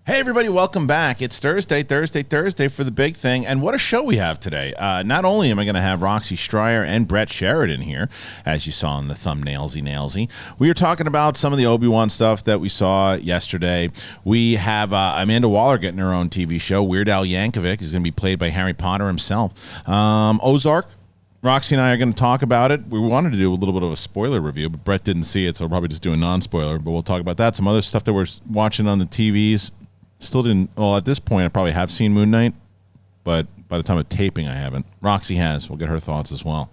Hey, everybody, welcome back. It's Thursday for the big thing. And what a show we have today. Not only am I going to have Roxy, Striar, and Brett Sheridan here, as you saw in the thumbnailsy. We are talking about some of the Obi Wan stuff that we saw yesterday. We have Amanda Waller getting her own TV show. Weird Al Yankovic is going to be played by Harry Potter himself. Ozark. Roxy and I are going to talk about it. We wanted to do a little bit of a spoiler review, but Brett didn't see it, so we'll probably just do a non-spoiler. But we'll talk about that. Some other stuff that we're watching on the TVs. Still didn't. Well, at this point, I probably have seen Moon Knight, but by the time of taping, I haven't. Roxy has. We'll get her thoughts as well.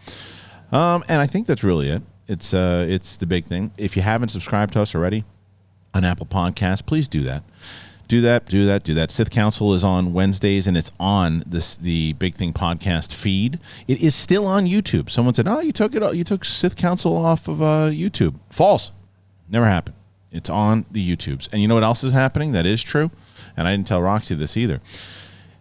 And I think that's really it. It's the big thing. If you haven't subscribed to us already on Apple Podcasts, please do that. Do that. Sith Council is on Wednesdays, and it's on the Big Thing podcast feed. It is still on YouTube. Someone said, "Oh, you took Sith Council off of YouTube." False. Never happened. It's on the YouTubes. And you know what else is happening that is true? And I didn't tell Roxy this either.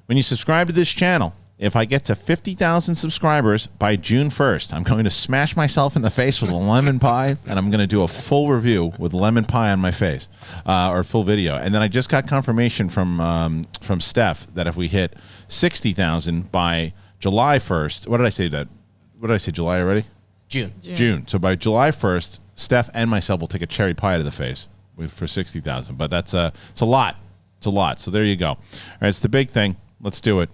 When you subscribe to this channel, if I get to 50,000 subscribers by June 1st, I'm going to smash myself in the face with a lemon pie, and I'm going to do a full review with lemon pie on my face, or full video. And then I just got confirmation from Steph that if we hit 60,000 by July 1st, what did I say, July already? June. So by July 1st, Steph and myself will take a cherry pie to the face for 60,000. But it's a lot. It's a lot. So there you go. All right, it's the big thing. Let's do it.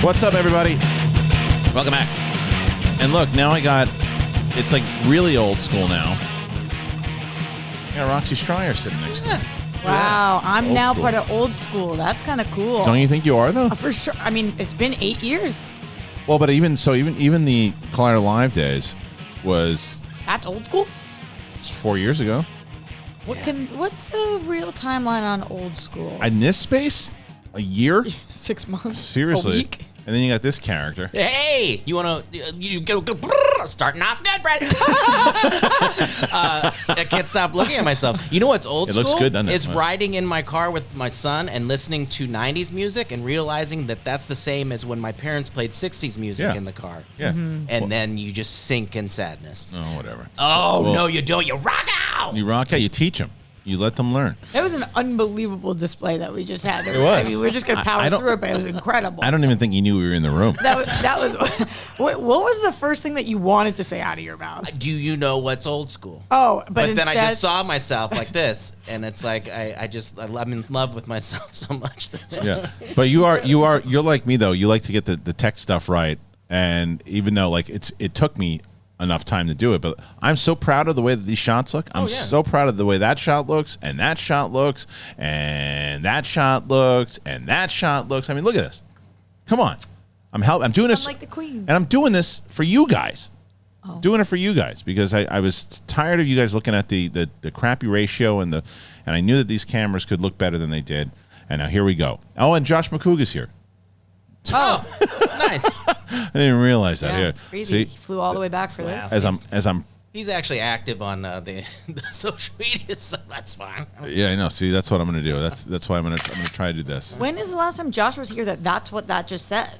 What's up, everybody? Welcome back. And look, now it's like really old school now. I got Roxy Striar sitting next to me. Wow, I'm now school. part of old school. That's kind of cool. Don't you think you are, though? For sure. I mean, it's been 8 years. Well, but even the Collider Live days was... That's old school? It's 4 years ago. What's a real timeline on old school? In this space? A year? 6 months? Seriously. A week? And then you got this character. Hey, you go starting off good, Brad. I can't stop looking at myself. You know what's old school? It looks good, doesn't it? It's riding in my car with my son and listening to 90s music and realizing that that's the same as when my parents played 60s music in the car. Yeah. Mm-hmm. And then you just sink in sadness. Oh, whatever. Oh, well, no, you don't. You rock out. You rock out. You teach them. You let them learn. That was an unbelievable display that we just had. It was. I mean, we're just going to power through it, but it was incredible. I don't even think you knew we were in the room. That was what was the first thing that you wanted to say out of your mouth? Do you know what's old school? Oh, but then I just saw myself like this, and it's like I'm in love with myself so much. Yeah, but you're like me though. You like to get the tech stuff right, and even though like it took me enough time to do it, but I'm so proud of the way that these shots look. I'm so proud of the way that shot looks, and that shot looks, and that shot looks, and that shot looks. I mean, look at this. Come on. I'm doing this. I'm like the queen. And I'm doing this for you guys. Doing it for you guys because I was tired of you guys looking at the crappy ratio and I knew that these cameras could look better than they did. And now here we go. Oh, and Josh McCouga's here. Oh, nice. I didn't even realize that. Yeah, crazy. He flew all the way back for this. As I'm. He's actually active on the social media, so that's fine. Yeah, I know. See, that's what I'm going to do. That's why I'm going to try to do this. When is the last time Josh was here that's what that just said?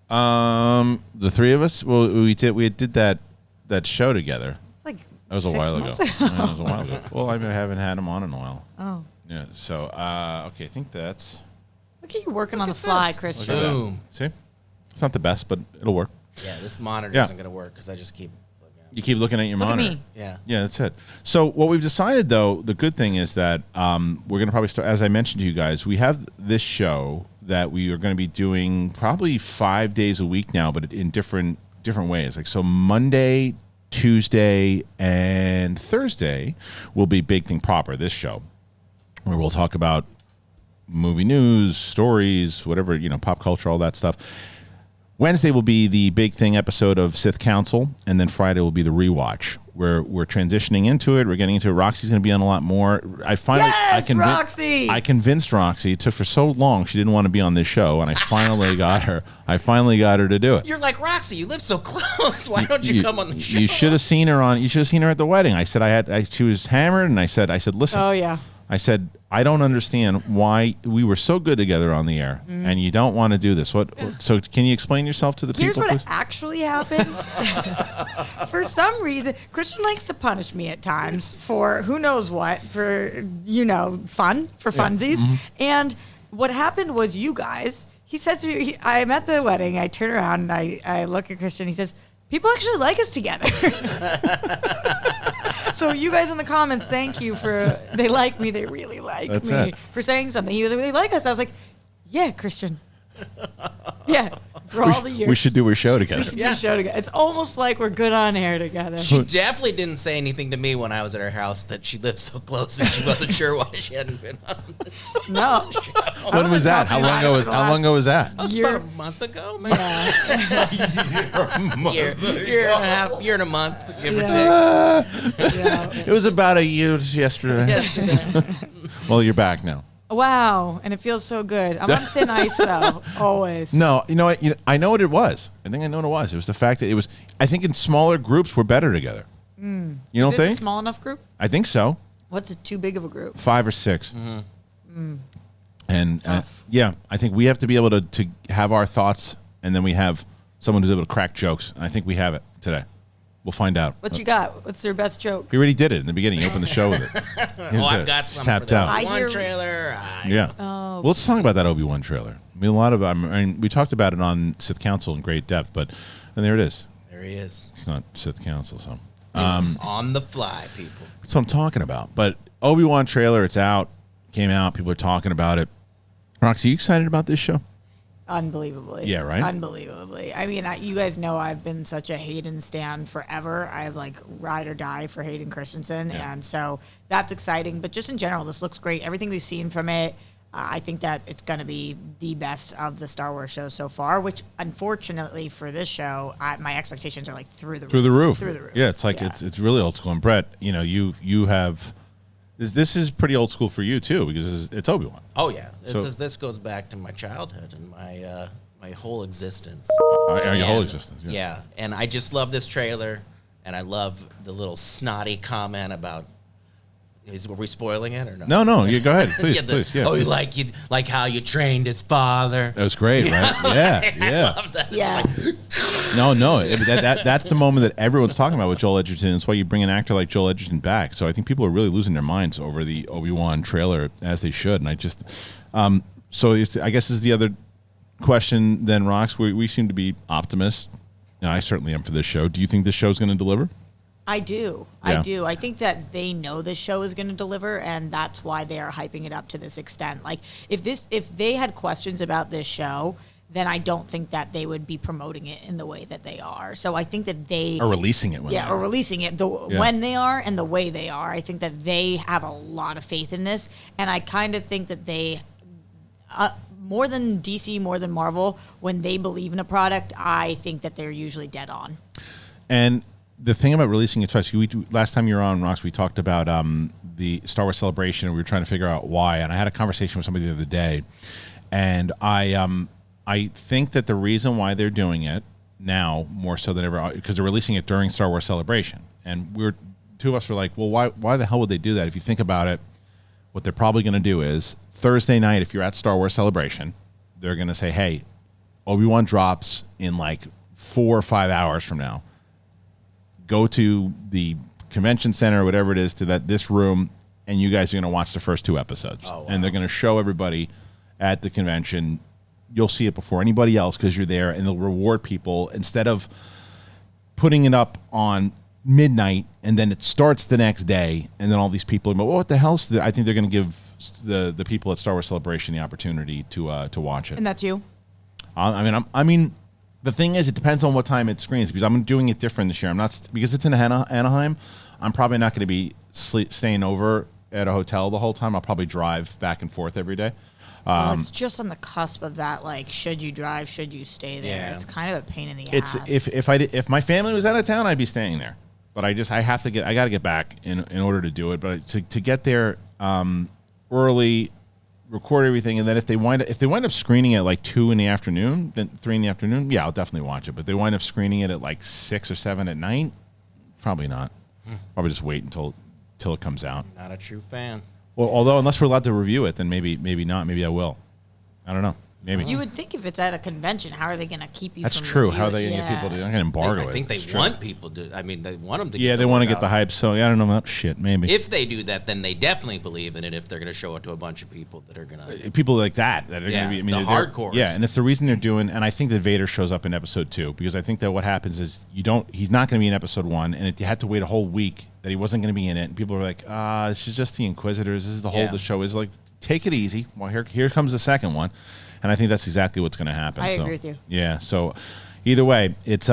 The three of us. Well, we did that show together. It's like that was a while ago. That was a while ago. Well, I haven't had him on in a while. Oh. Yeah. So okay, I think that's. Look at you working on the fly, Kristian. Boom. See, it's not the best, but it'll work. Yeah, this monitor isn't going to work because I just keep looking at it. You keep looking at your monitor. Look at me. Yeah. Yeah, that's it. So what we've decided, though, the good thing is that we're going to probably start, as I mentioned to you guys, we have this show that we are going to be doing probably 5 days a week now, but in different ways. Like, so Monday, Tuesday, and Thursday will be Big Thing Proper, this show, where we'll talk about movie news, stories, whatever, pop culture, all that stuff. Wednesday will be the Big Thing episode of Sith Council, and then Friday will be the rewatch. We're transitioning into it. We're getting into it. Roxy's going to be on a lot more. Roxy! I convinced Roxy. It took for so long. She didn't want to be on this show, and I finally got her. I finally got her to do it. You're like, Roxy, you live so close. Why don't you come on the show? You should have seen her at the wedding. I said she was hammered, and I said, listen. Oh yeah. I said, I don't understand why we were so good together on the air, and you don't want to do this. What? So can you explain yourself to the Here's people, what please? actually happened. For some reason, Kristian likes to punish me at times for who knows what, for, fun, for funsies. And what happened was you guys, he said to me, I'm at the wedding, I turn around and I look at Kristian, he says, people actually like us together. So you guys in the comments, thank you for, they like me, they really like That's me it. for saying something. He was like, they like us. I was like, yeah, Kristian. Yeah, for all the years. We should do a show together. Yeah. Show together. It's almost like we're good on air together. She definitely didn't say anything to me when I was at her house that she lived so close and she wasn't sure why she hadn't been on. No. When was that? How long ago was that? That was Year- about a month ago, maybe. Yeah. year and a half, year and a month, give or take. Yeah. It was about a year yesterday. Yesterday. Well, you're back now. Wow, and it feels so good. I'm on thin ice though, always. No, you know what? I know what it was. I think I know what it was. It was the fact that it was. I think in smaller groups we're better together. You don't Is this think? a small enough group? I think so. What's too big of a group? 5 or 6. And yeah, I think we have to be able to have our thoughts, and then we have someone who's able to crack jokes. And I think we have it today. We'll find out. What you got? What's your best joke? He already did it in the beginning. He opened the show with it. I've got some tapped for the out. I one hear- trailer. Yeah. Oh. Well, let's talk about that Obi Wan trailer. I mean, we talked about it on Sith Council in great depth, and there it is. There he is. It's not Sith Council, so On the fly, people. that's what I'm talking about. But Obi Wan trailer, it's out, came out. People are talking about it. Roxy, you excited about this show? Unbelievably. Yeah, right? Unbelievably. I mean, you guys know I've been such a Hayden stan forever. I've ride or die for Hayden Christensen. Yeah. And so that's exciting. But just in general, this looks great. Everything we've seen from it, I think that it's going to be the best of the Star Wars shows so far, which unfortunately for this show, my expectations are through the roof. Through the roof. Through the roof. Yeah, it's it's really old school. And Brett, you have this is pretty old school for you too, because it's Obi Wan. Oh yeah, So- this goes back to my childhood and my whole existence. Your whole And- existence. Yeah, and I just love this trailer, and I love the little snotty comment about. Were we spoiling it or no? No, you go ahead, please, Yeah, please. Yeah. Oh, you like how you trained his father. That was great, right? Yeah. Love that. Yeah. No. That's the moment that everyone's talking about with Joel Edgerton. That's why you bring an actor like Joel Edgerton back. So I think people are really losing their minds over the Obi-Wan trailer, as they should. And I just, I guess is the other question then, Rox. We seem to be optimists. And I certainly am for this show. Do you think this show's going to deliver? I do. Yeah. I do. I think that they know this show is going to deliver, and that's why they are hyping it up to this extent. If they had questions about this show, then I don't think that they would be promoting it in the way that they are. So I think that they Or releasing it when they or are. releasing it when they are and the way they are. I think that they have a lot of faith in this, and I kind of think that they. More than DC, more than Marvel, when they believe in a product, I think that they're usually dead on. And the thing about releasing it twice, last time you were on, Rox, we talked about the Star Wars Celebration, and we were trying to figure out why. And I had a conversation with somebody the other day, and I think that the reason why they're doing it now more so than ever, because they're releasing it during Star Wars Celebration, and two of us were like, well, why the hell would they do that? If you think about it, what they're probably going to do is Thursday night, if you're at Star Wars Celebration, they're going to say, hey, Obi-Wan drops in 4 or 5 hours from now. Go to the convention center or whatever it is to this room, and you guys are going to watch the first 2 episodes. Oh, wow. And they're going to show everybody at the convention. You'll see it before anybody else because you're there, and they'll reward people instead of putting it up on midnight and then it starts the next day, and then all these people are, well, what the hell? I think they're going to give the people at Star Wars Celebration the opportunity to watch it. And that's you? I mean, the thing is, it depends on what time it screens, because I'm doing it different this year. I'm not, because it's in Anaheim. I'm probably not going to be staying over at a hotel the whole time. I'll probably drive back and forth every day. Well, it's just on the cusp of that. should you drive? Should you stay there? Yeah. It's kind of a pain in the It's ass. if my family was out of town, I'd be staying there. But I got to get back in order to do it. But to get there early, record everything, and then if they wind up screening it at 2 in the afternoon, then 3 in the afternoon, yeah, I'll definitely watch it. But they wind up screening it at 6 or 7 at night, probably not. Probably just wait until it comes out. Not a true fan. Well, although unless we're allowed to review it, then maybe not. Maybe I will. I don't know. Maybe. You would think if it's at a convention, how are they going to keep you? That's from true. reviewing? How are they going to get people to? They're going to embargo it. I think they want people to. I mean, they want them to. Yeah, get they want to get the hype. So yeah, I don't know about shit. Maybe if they do that, then they definitely believe in it. If they're going to show it to a bunch of people that are going to people like that are going to be. I mean, the hardcore. Yeah, and it's the reason they're doing. And I think that Vader shows up in episode 2 because I think that what happens is he's not going to be in episode 1, and you had to wait a whole week that he wasn't going to be in it, and people were like, this is just the Inquisitors. This is the whole the show is like. Take it easy. Well, here comes the second one, and I think that's exactly what's going to happen. I agree with you. Yeah. So, either way, it's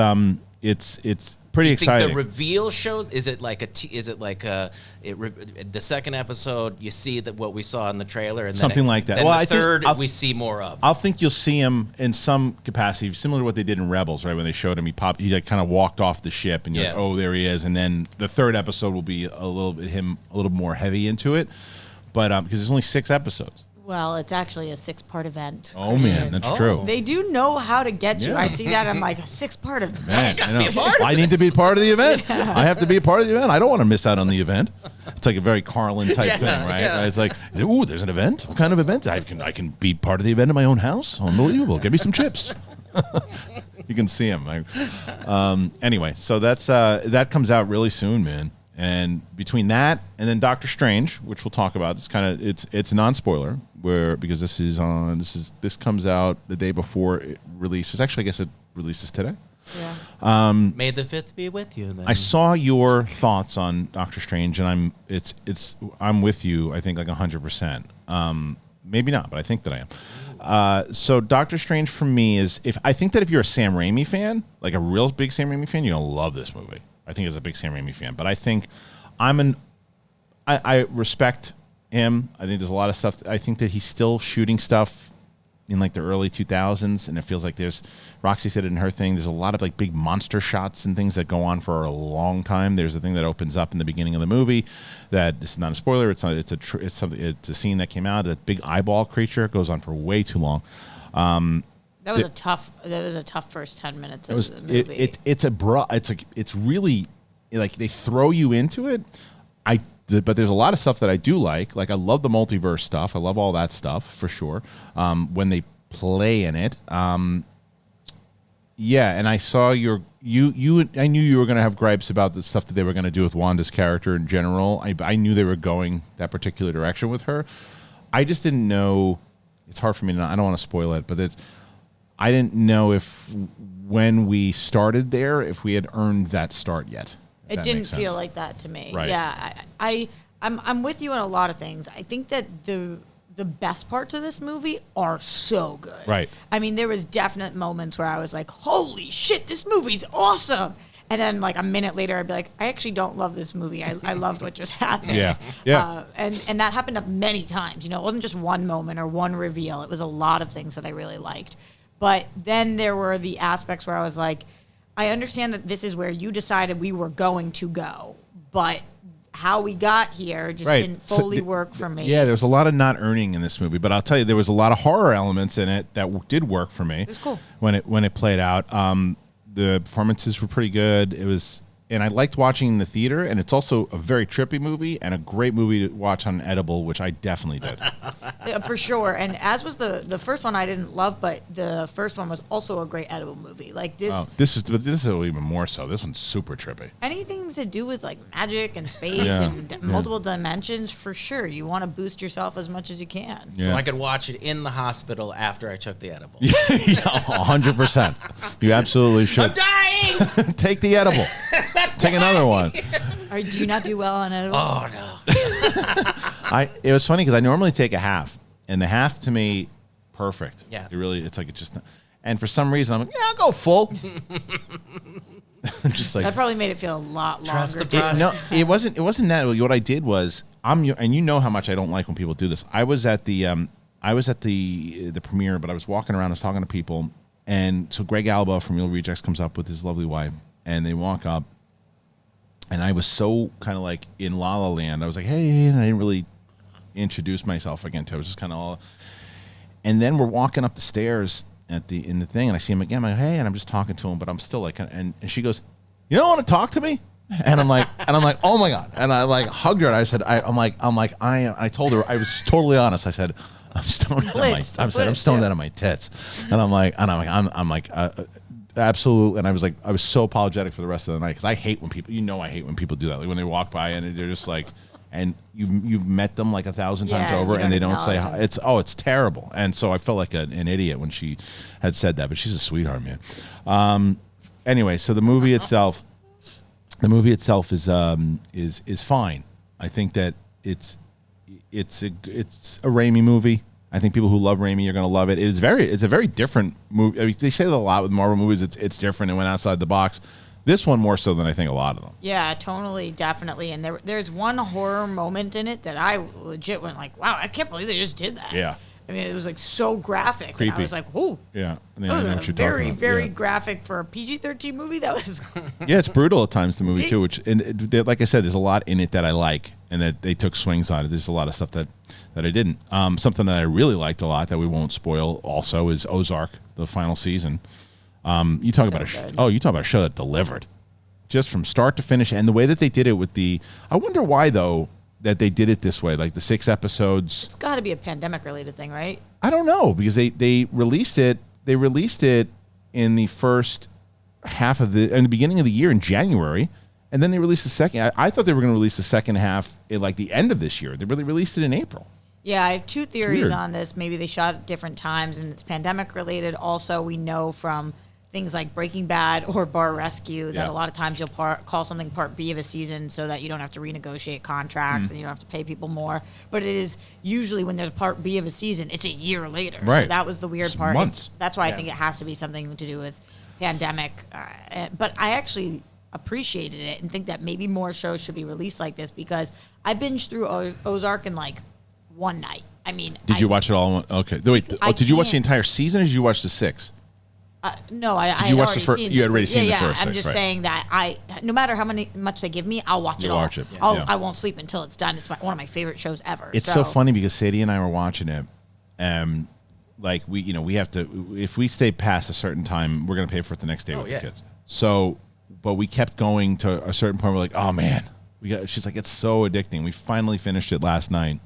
pretty exciting. The reveal shows. Is it like the second episode? You see that what we saw in the trailer, and something like that. Then Well, the third we see more of. I think you'll see him in some capacity, similar to what they did in Rebels, right? When they showed him, he like kind of walked off the ship, and you're like, oh, there he is. And then the third episode will be a little more heavy into it. But because there's only 6 episodes. Well, it's actually a 6-part event. Oh, man, that's true. They do know how to get you. I see that. I'm like, a 6-part event. Man, I need to be part of the event. Yeah. I have to be a part of the event. I don't want to miss out on the event. It's like a very Carlin type thing, right? Yeah. It's like, ooh, there's an event? What kind of event? I can be part of the event in my own house? Unbelievable. Give me some chips. You can see them. Anyway, so that comes out really soon, man. And between that and then Doctor Strange, which we'll talk about, it's a non-spoiler because this comes out the day before it releases. Actually, I guess it releases today. Yeah. May the 5th be with you. Then. I saw your thoughts on Doctor Strange, and I'm with you. I think like 100%. Maybe not, but I think that I am. So Doctor Strange for me is I think that if you're a Sam Raimi fan, like a real big Sam Raimi fan, you're gonna love this movie. I think as a big Sam Raimi fan, but I think I respect him. I think there's a lot of stuff. I think that he's still shooting stuff in like the early 2000s, and it feels like Roxy said it in her thing, there's a lot of like big monster shots and things that go on for a long time. There's a thing that opens up in the beginning of the movie that this is not a spoiler. It's a scene that came out. That big eyeball creature goes on for way too long. That was a tough first 10 minutes of the movie. It's really like they throw you into it. But there's a lot of stuff that I do like. Like I love the multiverse stuff. I love all that stuff for sure. When they play in it, yeah. And I saw I knew you were going to have gripes about the stuff that they were going to do with Wanda's character in general. I knew they were going that particular direction with her. I just didn't know. It's hard for me to. I don't want to spoil it, but I didn't know if when we started there, if we had earned that start yet. It didn't feel like that to me. Right. Yeah, I'm with you on a lot of things. I think that the best parts of this movie are so good. Right. I mean, there was definite moments where I was like, "Holy shit, this movie's awesome!" And then like a minute later, I'd be like, "I actually don't love this movie. I loved what just happened." Yeah. And that happened up many times. You know, it wasn't just one moment or one reveal. It was a lot of things that I really liked. But then there were the aspects where I was like, I understand that this is where you decided we were going to go, but how we got here just didn't fully work for me. Yeah, there was a lot of not earning in this movie, but I'll tell you, there was a lot of horror elements in it that did work for me. It was cool when it played out. The performances were pretty good. And I liked watching in the theater, and it's also a very trippy movie and a great movie to watch on Edible, which I definitely did. Yeah, for sure. And as was the first one I didn't love, but the first one was also a great Edible movie. Like this. Oh, this is even more so. This one's super trippy. Anything to do with like magic and space and multiple dimensions, for sure. You want to boost yourself as much as you can. Yeah. So I could watch it in the hospital after I took the edible. Yeah, 100%. You absolutely should. I'm dying! Take the edible. Take another one. Do you not do well on edible? Oh, no. It was funny because I normally take a half, and the half to me, perfect. Yeah. It's like it just. And for some reason, I'm like, yeah, I'll go full. Just like that probably made it feel a lot longer. Trust the process. No, it wasn't. It wasn't that. What I did was and you know how much I don't like when people do this. I was at the premiere, but I was walking around, I was talking to people, and so Greg Alba from Real Rejects comes up with his lovely wife, and they walk up. And I was so kind of like in La La Land. I was like, hey, and I didn't really introduce myself again to it. I was just kind of all. And then we're walking up the stairs in the thing, and I see him again. I'm like, hey, and I'm just talking to him, but I'm still like, and she goes, you don't want to talk to me? And I'm like, oh my God. And I like hugged her and I said, I told her, I was totally honest. I said, I'm stoned out of my tits. And I'm like, absolutely. And I was so apologetic for the rest of the night because I hate when people, I hate when people do that. Like when they walk by and they're just like, and you've met them like 1,000 times over and they don't say hi. It's terrible. And so I felt like an idiot when she had said that, but she's a sweetheart, man. Anyway, so the movie itself is fine. I think that it's a Raimi movie. I think people who love Raimi are going to love it. It's a very different movie. I mean, they say that a lot with Marvel movies. It's different. It went outside the box. This one more so than I think a lot of them. Yeah, totally, definitely. And there's one horror moment in it that I legit went like, wow, I can't believe they just did that. Yeah. I mean, it was like so graphic. Creepy. And I was like, whoa. Yeah. That was very graphic for a PG-13 movie. That was. Yeah, it's brutal at times, the movie, too. Like I said, there's a lot in it that I like and that they took swings on it. There's a lot of stuff that I didn't. Something that I really liked a lot that we won't spoil also is Ozark, the final season. You talk about a show that delivered. Just from start to finish. And the way that they did it with I wonder why, though, that they did it this way, like the 6 episodes. It's got to be a pandemic-related thing, right? I don't know, because they released it. They released it in the first half in the beginning of the year in January, and then they released the second. I thought they were going to release the second half at like the end of this year. They really released it in April. Yeah, I have 2 theories on this. Maybe they shot at different times, and it's pandemic-related. Also, we know from things like Breaking Bad or Bar Rescue that a lot of times you'll call something Part B of a season so that you don't have to renegotiate contracts and you don't have to pay people more. But it is usually when there's Part B of a season, it's a year later. Right. So that was the weird part. Months. That's why I think it has to be something to do with pandemic. But I actually appreciated it and think that maybe more shows should be released like this because I binged through Ozark in like one night. I mean, did you watch it all? Okay. Wait. Did you watch the entire season, or did you watch the 6? No, I Did you watch the first? You had already seen the first. I'm just saying that no matter how much they give me, I'll watch it all. Watch it. I won't sleep until it's done. It's one of my favorite shows ever. It's so funny because Sadie and I were watching it, like we have to. If we stay past a certain time, we're gonna pay for it the next day with the kids. So, but we kept going to a certain point. We're like, oh man, she's like, it's so addicting. We finally finished it last night.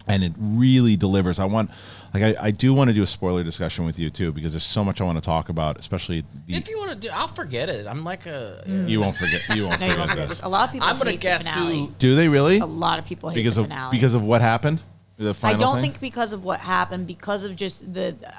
And it really delivers. I do want to do a spoiler discussion with you too because there's so much I want to talk about, especially if you want to do, I'll forget it. I'm like a. You won't forget. You won't forget this. A lot of people. I'm gonna hate guess the finale. who. Do they really? A lot of people hate the finale because of what happened. The final I don't thing? think because of what happened, because of just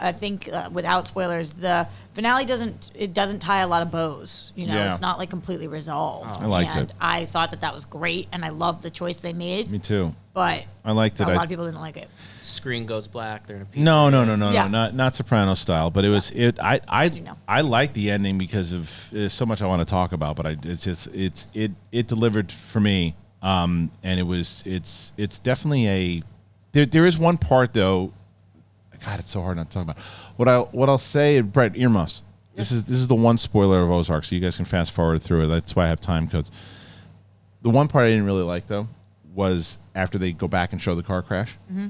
I think without spoilers, the finale doesn't tie a lot of bows. It's not like completely resolved. I liked it. I thought that was great, and I loved the choice they made. Me too. But I liked it. A lot of people didn't like it. Screen goes black. They're in a pizza. No, Yeah. not Soprano style. But it was it. I liked the ending because of there's so much I want to talk about. But it delivered for me. And it's definitely a. There is one part though. God, it's so hard not to talk about. What I'll say, Brett, earmuffs. Yeah. This is the one spoiler of Ozark, so you guys can fast forward through it. That's why I have time codes. The one part I didn't really like though was after they go back and show the car crash. Mm-hmm.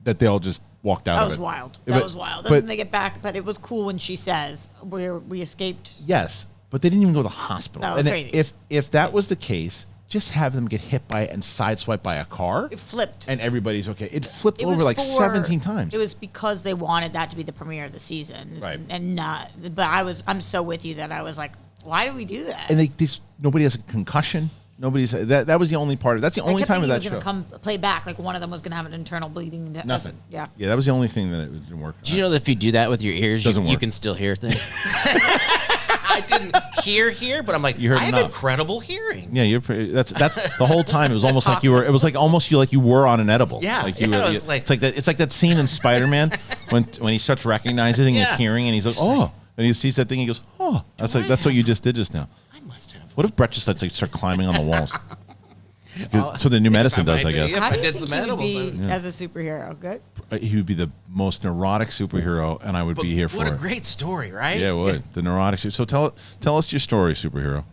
That they all just walked out. That was wild. That was wild. Then they get back, but it was cool when she says we escaped. Yes, but they didn't even go to the hospital. No, and crazy. If that was the case. Just have them get hit by it and sideswiped by a car. It flipped. And everybody's okay. It flipped over like 17 times. It was because they wanted that to be the premiere of the season. Right. And not, but I'm so with you that I was like, why do we do that? And nobody has a concussion. That was the only part. That's the only time of that show. Going to come play back. Like one of them was going to have an internal bleeding. Nothing. Yeah, that was the only thing that it didn't work. Do you know that if you do that with your ears, you can still hear things? I didn't hear, but I'm like, I have incredible hearing. Yeah, that's the whole time. It was almost like you were. It was like almost like you were on an edible. Yeah, like you were. It's like that scene in Spider-Man when he starts recognizing his hearing and he's like, oh, and he sees that thing. He goes, oh, that's what you just did just now. I must have. What if Brett just start climbing on the walls? That's what the new medicine does, I guess. How do you think he would be as a superhero? Good. He would be the most neurotic superhero, and I would be here for it. What a great story, right? Yeah, it would. The neurotic. So tell us your story, superhero.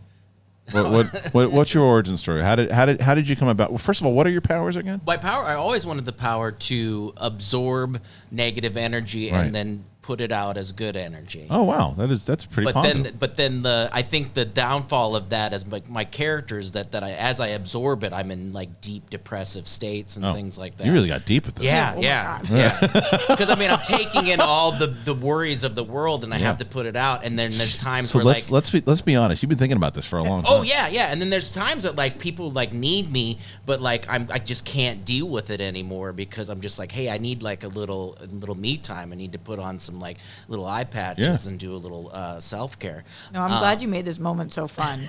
What's your origin story? How did you come about? Well, first of all, what are your powers again? My power. I always wanted the power to absorb negative energy and then put it out as good energy. Oh wow, that's pretty positive. But then I think the downfall of that is my characters that as I absorb it, I'm in like deep depressive states and things like that. You really got deep with this. Yeah. Because I mean, I'm taking in all the worries of the world, and I have to put it out. And then there's times where let's be honest. You've been thinking about this for a long time. Oh yeah. And then there's times that like people like need me, but like I just can't deal with it anymore because I'm just like, hey, I need like a little me time. I need to put on some like little eye patches and do a little self-care. No, I'm glad you made this moment so fun.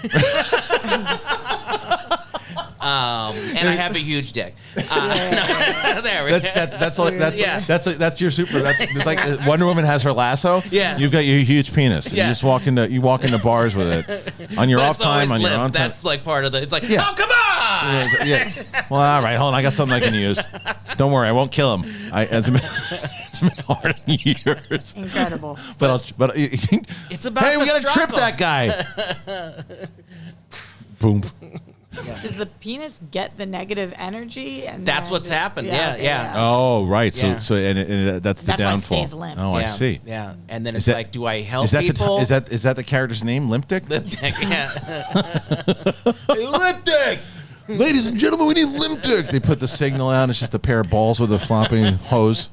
And I have a huge dick. There we go. That's your super. It's like Wonder Woman has her lasso. Yeah. You've got your huge penis. Yeah. You just walk into bars with it on your off time, on your own time. That's like part of the. It's like, oh come on. Yeah. Well, all right, hold on. I got something I can use. Don't worry, I won't kill him. It's been hard on years. Incredible. But it's about. Hey, we gotta trip that guy. Boom. Does the penis get the negative energy? And that's what's happened. Yeah. Oh, right. So that's the downfall. Why it stays limp. Oh, I see. Yeah. And then it's like, do I help people? Is that the character's name? Limp Dick? Limp Dick. Yeah. Hey, Limp Dick. Ladies and gentlemen, we need Limp Dick. They put the signal out. It's just a pair of balls with a flopping hose.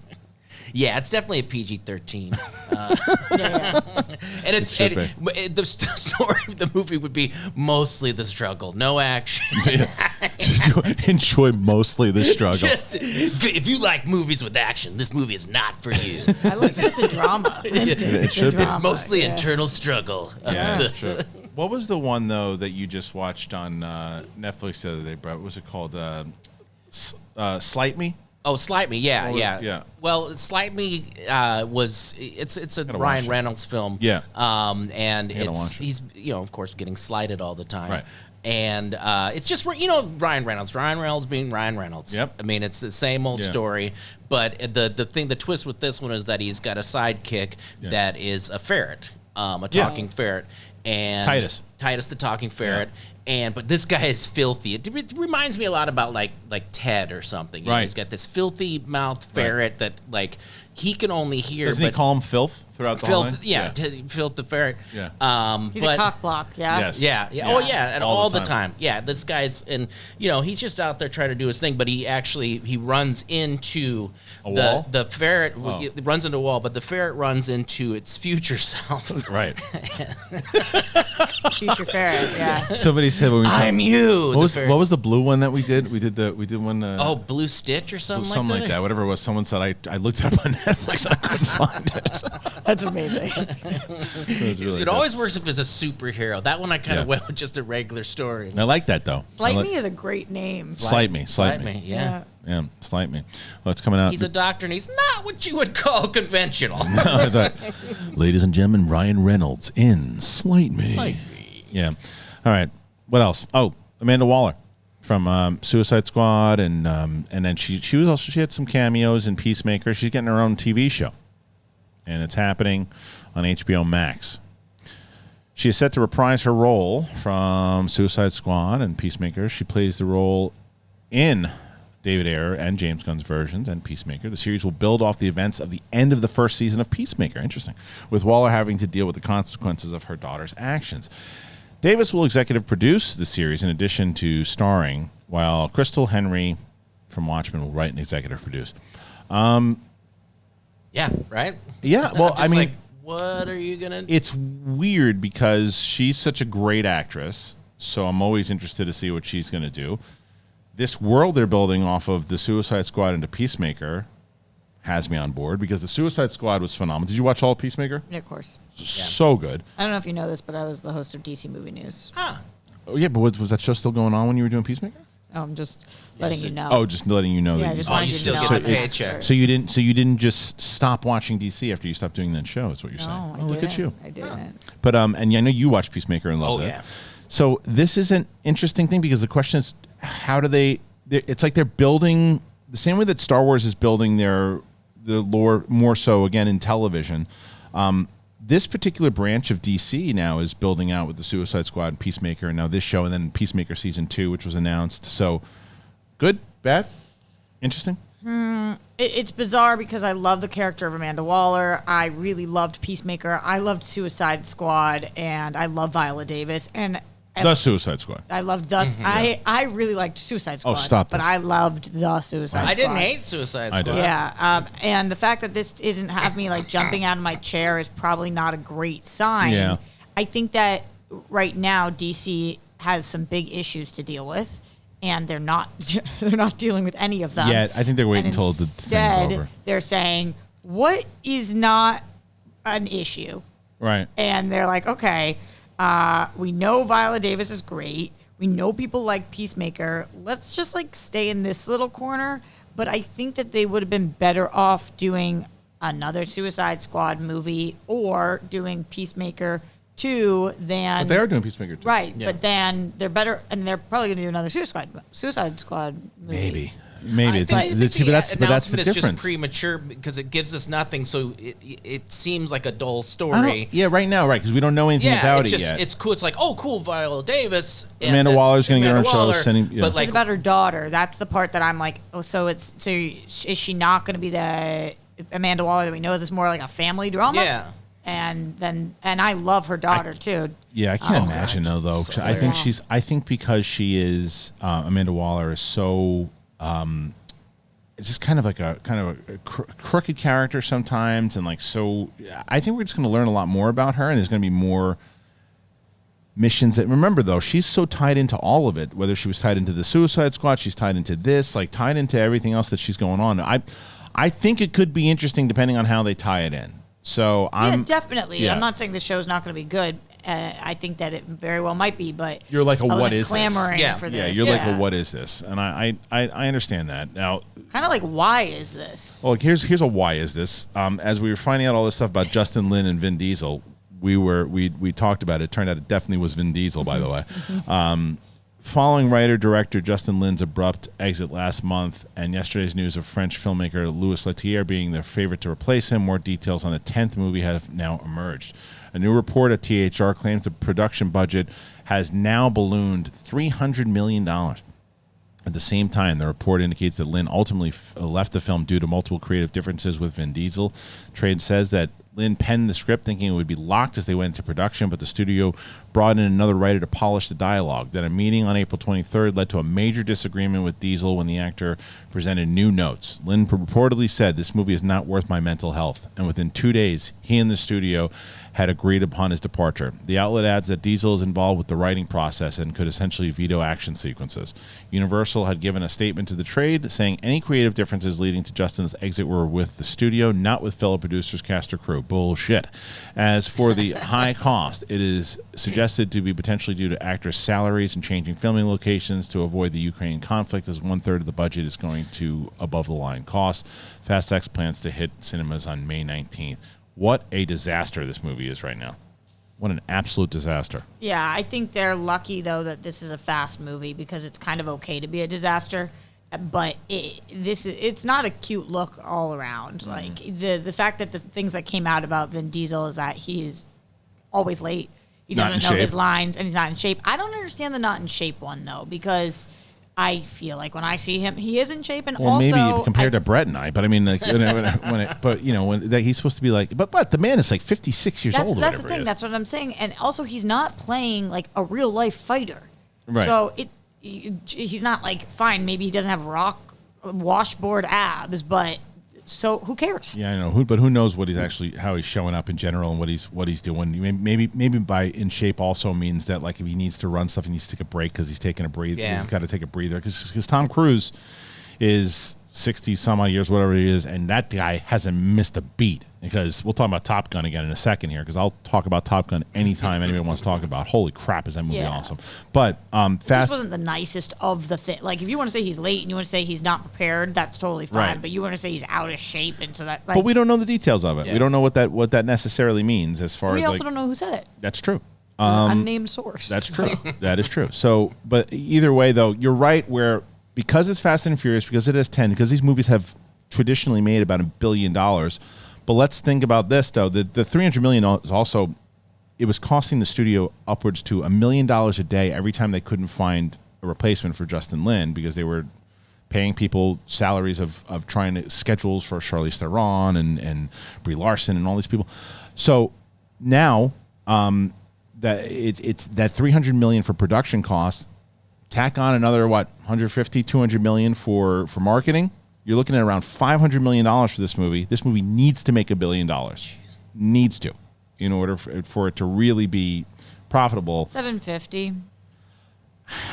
Yeah, it's definitely a PG-13. And the story of the movie would be mostly the struggle, no action. Enjoy mostly the struggle. If you like movies with action, this movie is not for you. I like that it's a drama. It should be. It's mostly internal struggle. Yeah, sure. What was the one though that you just watched on Netflix the other day, bro? What was it called? Slight Me. Oh, Slight Me, yeah. Well, Slight Me it's a Ryan Reynolds film. Yeah. And he's of course getting slighted all the time. Right. And it's just Ryan Reynolds being Ryan Reynolds. Yep. I mean, it's the same old story, but the twist with this one is that he's got a sidekick that is a ferret, a talking ferret, and Titus the talking ferret. But this guy is filthy. It reminds me a lot about like Ted or something. You know, he's got this filthy mouth ferret that like he can only hear. Doesn't he call him Filth throughout the whole line? Yeah, Filth the ferret. Yeah. He's a cock block. Yeah. Yes. Yeah. Oh yeah, and all the time. Yeah, this guy's he's just out there trying to do his thing, but he runs into the ferret. It runs into a wall, but the ferret runs into its future self. Right. Future ferret. Yeah. Somebody said when we I'm you. What was the blue one that we did? We did one. Blue Stitch or something. Something like that. Whatever it was. Someone said I looked it up on Netflix. I couldn't find it. That's amazing. It always works if it's a superhero. That one I kind of went with just a regular story. I like that though. Slight Me is a great name. Slight Me. Yeah. Yeah, Slight Me. Well, it's coming out. He's a doctor, and he's not what you would call conventional. No, it's right. Ladies and gentlemen, Ryan Reynolds in Slight Me. Slight Me. Yeah. All right. What else? Oh, Amanda Waller from Suicide Squad, and then she had some cameos in Peacemaker. She's getting her own TV show, and it's happening on HBO Max. She is set to reprise her role from Suicide Squad and Peacemaker. She plays the role in David Ayer and James Gunn's versions and Peacemaker. The series will build off the events of the end of the first season of Peacemaker. Interesting. With Waller having to deal with the consequences of her daughter's actions. Davis will executive produce the series in addition to starring, while Crystal Henry from Watchmen will write and executive produce. Yeah, right? Yeah, well, I mean... what are you going to... It's weird because she's such a great actress, so I'm always interested to see what she's going to do. This world they're building off of the Suicide Squad into Peacemaker has me on board because the Suicide Squad was phenomenal. Did you watch all of Peacemaker? Yeah, of course. So good. I don't know if you know this, but I was the host of DC Movie News. Ah. Oh, yeah, but was that show still going on when you were doing Peacemaker? Oh, I'm just letting you know. Oh, just letting you know. Yeah, that I just wanted you you still to get know. the paycheck. So you didn't just stop watching DC after you stopped doing that show. Is what you're saying? No, Look at you. I didn't. But and I know you watched Peacemaker and loved it. Yeah. So this is an interesting thing because the question is, how do they? It's like they're building the same way that Star Wars is building the lore more so again in television. This particular branch of DC now is building out with the Suicide Squad and Peacemaker, and now this show, and then Peacemaker Season 2, which was announced. So, good, bad, interesting? It's bizarre because I love the character of Amanda Waller. I really loved Peacemaker. I loved Suicide Squad, and I love Viola Davis. And the Suicide Squad. I loved the. I really liked Suicide Squad. Oh, stop this. But I loved the Suicide Squad. I didn't hate Suicide Squad. Yeah, and the fact that this isn't have me like jumping out of my chair is probably not a great sign. Yeah. I think that right now DC has some big issues to deal with, and they're not dealing with any of them. Yeah, I think they're waiting until the thing's over. They're saying what is not an issue, right? And they're like, okay. We know Viola Davis is great. We know people like Peacemaker. Let's just like stay in this little corner. But I think that they would have been better off doing another Suicide Squad movie or doing Peacemaker 2 than. But they are doing Peacemaker 2. Right. Yeah. But then they're better, and they're probably going to do another Suicide Squad movie. Maybe. But that's the difference. Just premature because it gives us nothing, so it seems like a dull story. Right now, because we don't know anything about it yet. It's cool. It's like, oh, cool, Viola Davis. Amanda Waller's going to get her own show. But it's about her daughter. That's the part that I'm like, oh, so is she not going to be the Amanda Waller that we know? Is this more like a family drama? Yeah. And I love her daughter too. Yeah, I can't imagine though. So I think because she is Amanda Waller is so. It's just kind of a crooked character sometimes, and like so. I think we're just going to learn a lot more about her, and there's going to be more missions. That remember though, she's so tied into all of it. Whether she was tied into the Suicide Squad, she's tied into this, like tied into everything else that she's going on. I think it could be interesting depending on how they tie it in. So definitely. Yeah. I'm not saying the show's not going to be good. I think that it very well might be, but you're like what is clamoring this? For this. Yeah, you're like what is this? And I understand that now. Kind of like why is this? Well, here's a why is this? As we were finding out all this stuff about Justin Lin and Vin Diesel, we talked about it. It turned out it definitely was Vin Diesel, by the way. Following writer-director Justin Lin's abrupt exit last month and yesterday's news of French filmmaker Louis Leterrier being their favorite to replace him, more details on the 10th movie have now emerged. A new report at THR claims the production budget has now ballooned $300 million. At the same time, the report indicates that Lin ultimately left the film due to multiple creative differences with Vin Diesel. Trade says that Lin penned the script thinking it would be locked as they went into production, but the studio brought in another writer to polish the dialogue. Then a meeting on April 23rd led to a major disagreement with Diesel when the actor presented new notes. Lin reportedly said, "This movie is not worth my mental health," and within 2 days, he and the studio had agreed upon his departure. The outlet adds that Diesel is involved with the writing process and could essentially veto action sequences. Universal had given a statement to the trade saying any creative differences leading to Justin's exit were with the studio, not with fellow producers, cast, or crew. Bullshit. As for the high cost, it is suggested to be potentially due to actors' salaries and changing filming locations to avoid the Ukraine conflict, as 1/3 of the budget is going to above-the-line costs. Fast X plans to hit cinemas on May 19th. What a disaster this movie is right now. What an absolute disaster. Yeah, I think they're lucky, though, that this is a Fast movie because it's kind of okay to be a disaster. But it's not a cute look all around. Mm-hmm. Like the fact that the things that came out about Vin Diesel is that he's always late. He doesn't know his lines, and he's not in shape. I don't understand the not in shape one, though, because I feel like when I see him, he is in shape, and well, also maybe compared to Brett and I. But I mean, like, when he's supposed to be like, but the man is like 56 years old. That's the thing. That's what I'm saying, and also he's not playing like a real life fighter. Right. So he's not like fine. Maybe he doesn't have washboard abs, but. So who cares? Yeah, I know. But who knows how he's showing up in general and what he's doing? Maybe by in shape also means that like if he needs to run stuff, he needs to take a break because he's taking a breather. Yeah. He's got to take a breather because Tom Cruise is 60 some odd years, whatever he is, and that guy hasn't missed a beat. Because we'll talk about Top Gun again in a second here, because I'll talk about Top Gun anytime anybody wants to talk about. Holy crap, is that movie awesome? But Fast this wasn't the nicest of the thing. Like if you want to say he's late and you want to say he's not prepared, that's totally fine. Right. But you want to say he's out of shape, and so that. Like, but we don't know the details of it. Yeah. We don't know what that necessarily means as far as. We also don't know who said it. That's true. Unnamed source. That's true. That is true. So, but either way, though, you're right. Where because it's Fast and Furious, because it has 10, because these movies have traditionally made about $1 billion. But let's think about this, though. The $300 million is also, it was costing the studio upwards to $1 million a day every time they couldn't find a replacement for Justin Lin because they were paying people salaries of trying to schedules for Charlize Theron and Brie Larson and all these people. So now that it's that $300 million for production costs, tack on another 150, 200 million for marketing. You're looking at around $500 million for this movie. This movie needs to make $1 billion. Needs to, in order for it to really be profitable. 750.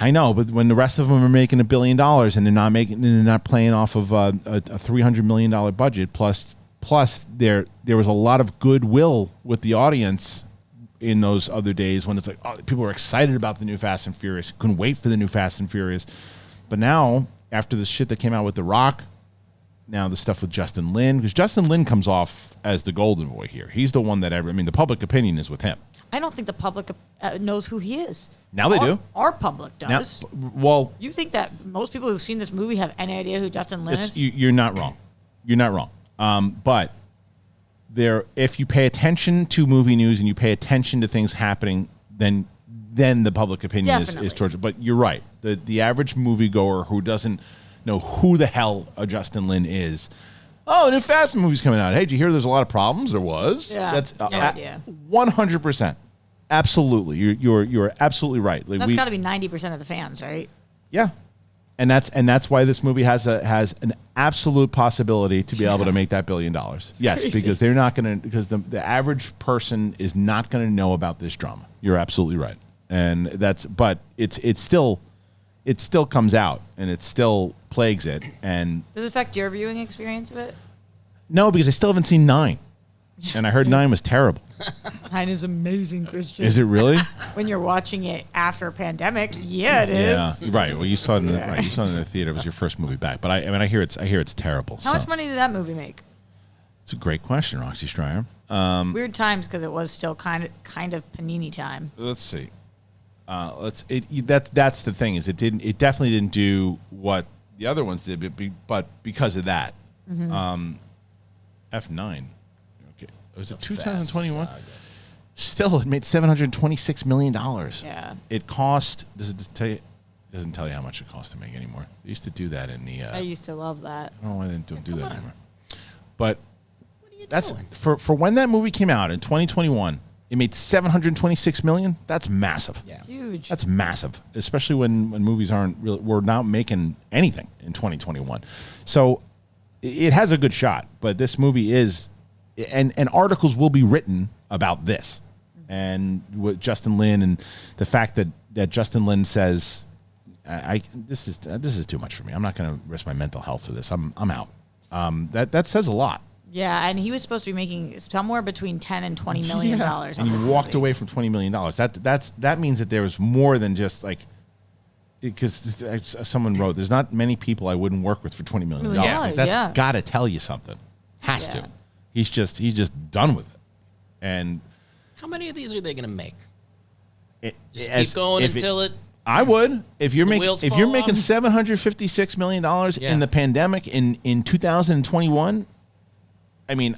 I know, but when the rest of them are making $1 billion and they're not playing off of a $300 million budget, plus there was a lot of goodwill with the audience in those other days when it's like, people were excited about the new Fast and Furious, couldn't wait for the new Fast and Furious. But now, after the shit that came out with The Rock, now the stuff with Justin Lin, because Justin Lin comes off as the golden boy here. He's the one that the public opinion is with him. I don't think the public knows who he is. Now they do. Our public does. Well, you think that most people who've seen this movie have any idea who Justin Lin is? You're not wrong. You're not wrong. But if you pay attention to movie news and you pay attention to things happening, then the public opinion is towards it. But you're right. The average moviegoer who doesn't know who the hell a Justin Lin is. Oh, new Fast and movie's coming out. Hey, did you hear there's a lot of problems? There was. Yeah. That's no idea. 100%. Absolutely. You're absolutely right. That's got to be 90% of the fans, right? Yeah. And that's why this movie has an absolute possibility to be able to make that $1 billion. Yes, crazy. because they're not going to, because the average person is not going to know about this drama. You're absolutely right. And but it still comes out and it still plagues it. And does it affect your viewing experience of it? No, because I still haven't seen 9. And I heard 9 was terrible. 9 is amazing, Kristian. Is it really? When you're watching it after a pandemic, yeah, it is. Yeah, right. Well, you saw it in the theater. It was your first movie back. But I hear it's terrible. How much money did that movie make? It's a great question, Roxy Striar. Weird times because it was still kind of Panini time. Let's see. That's the thing is it definitely didn't do what the other ones did, but because of that, F9. Okay, was it 2021? Still, it made $726 million. Yeah. It cost. Doesn't tell you how much it cost to make anymore. They used to do that in the. I used to love that. I don't know why they don't do that anymore. But that's for when that movie came out in 2021. It made $726 million. That's massive. Yeah. Huge. That's massive, especially when movies we're not making anything in 2021. So it has a good shot, but this movie is, and articles will be written about this, and with Justin Lin and the fact that Justin Lin says, this is too much for me. I'm not going to risk my mental health for this. I'm out. That says a lot. Yeah, and he was supposed to be making somewhere between $10 and $20 million. And he walked away from $20 million. That means that there was more than just like, because someone wrote, there's not many people I wouldn't work with for $20 million. That's got to tell you something. Has to. He's just done with it. And how many of these are they going to make? Just keep going until it. I would if you're making $756 million in the pandemic in 2021. I mean,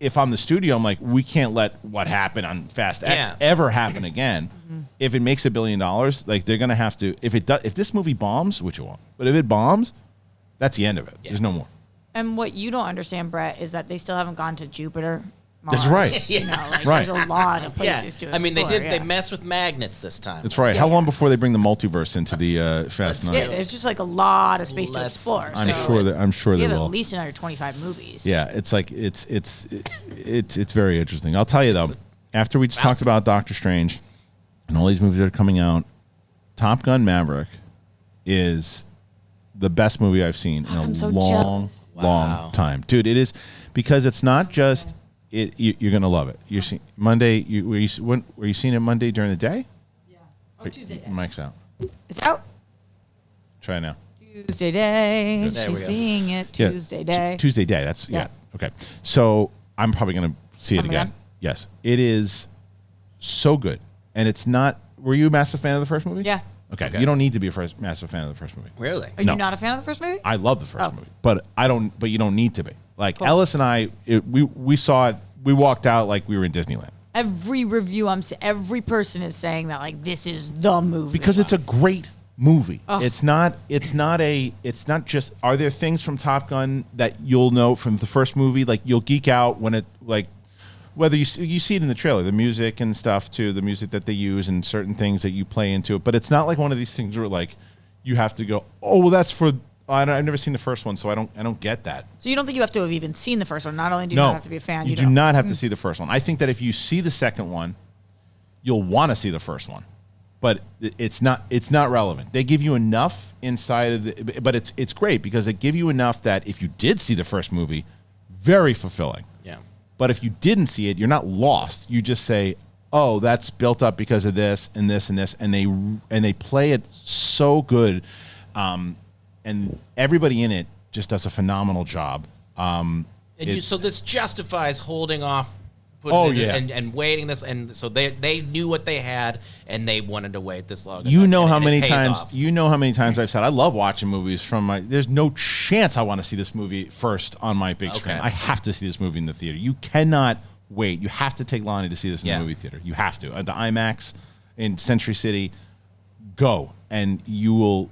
if I'm the studio, I'm like, we can't let what happened on Fast X ever happen again. If it makes $1 billion, like they're gonna have to. If this movie bombs, which it won't, but if it bombs, that's the end of it. Yeah. There's no more. And what you don't understand, Brett, is that they still haven't gone to Jupiter. Mars. That's right. You know, there's a lot of places to explore. I mean, they messed with magnets this time. That's right. How long before they bring the multiverse into the Fast 9? Yeah, there's just like a lot of space to explore. I'm sure they will. At least another 25 movies. Yeah, it's like it's very interesting. I'll tell you though, after we just talked about Doctor Strange and all these movies that are coming out, Top Gun Maverick is the best movie I've seen in a long time, dude. It is, because it's not just. You're gonna love it. You're seeing Monday. Were you seeing it Monday during the day? Yeah. Tuesday day. Mike's out. It's out. Try it now. Tuesday day. She's seeing it Tuesday day. Tuesday day. That's okay. So I'm probably gonna see it again. Yes, it is so good, and it's not. Were you a massive fan of the first movie? Yeah. Okay. You don't need to be a massive fan of the first movie. Really? Are you not a fan of the first movie? I love the first movie, but I don't. But you don't need to be. Like Ellis and I, we saw it. We walked out like we were in Disneyland. Every review every person is saying that like this is the movie because it's a great movie. It's not just, are there things from Top Gun that you'll know from the first movie? Like, you'll geek out when it, like, whether you see it in the trailer, the music and stuff too, the music that they use and certain things that you play into it. But it's not like one of these things where, like, you have to go, oh, well, that's for, I've never seen the first one, so I don't get that. So you don't think you have to have even seen the first one? Not only do you not have to be a fan, you do not have to see the first one. I think that if you see the second one, you'll want to see the first one. But it's not relevant. They give you enough inside of the, but it's great because they give you enough that if you did see the first movie, very fulfilling. Yeah. But if you didn't see it, you're not lost. You just say, "Oh, that's built up because of this and this and this," and they play it so good, and everybody in it just does a phenomenal job. So this justifies holding off. And waiting this, and so they knew what they had, and they wanted to wait this long. You know how many times I've said I love watching movies from my. There's no chance I want to see this movie first on my big screen. I have to see this movie in the theater. You cannot wait. You have to take Lonnie to see this in the movie theater. You have to at the IMAX in Century City. Go, and you will.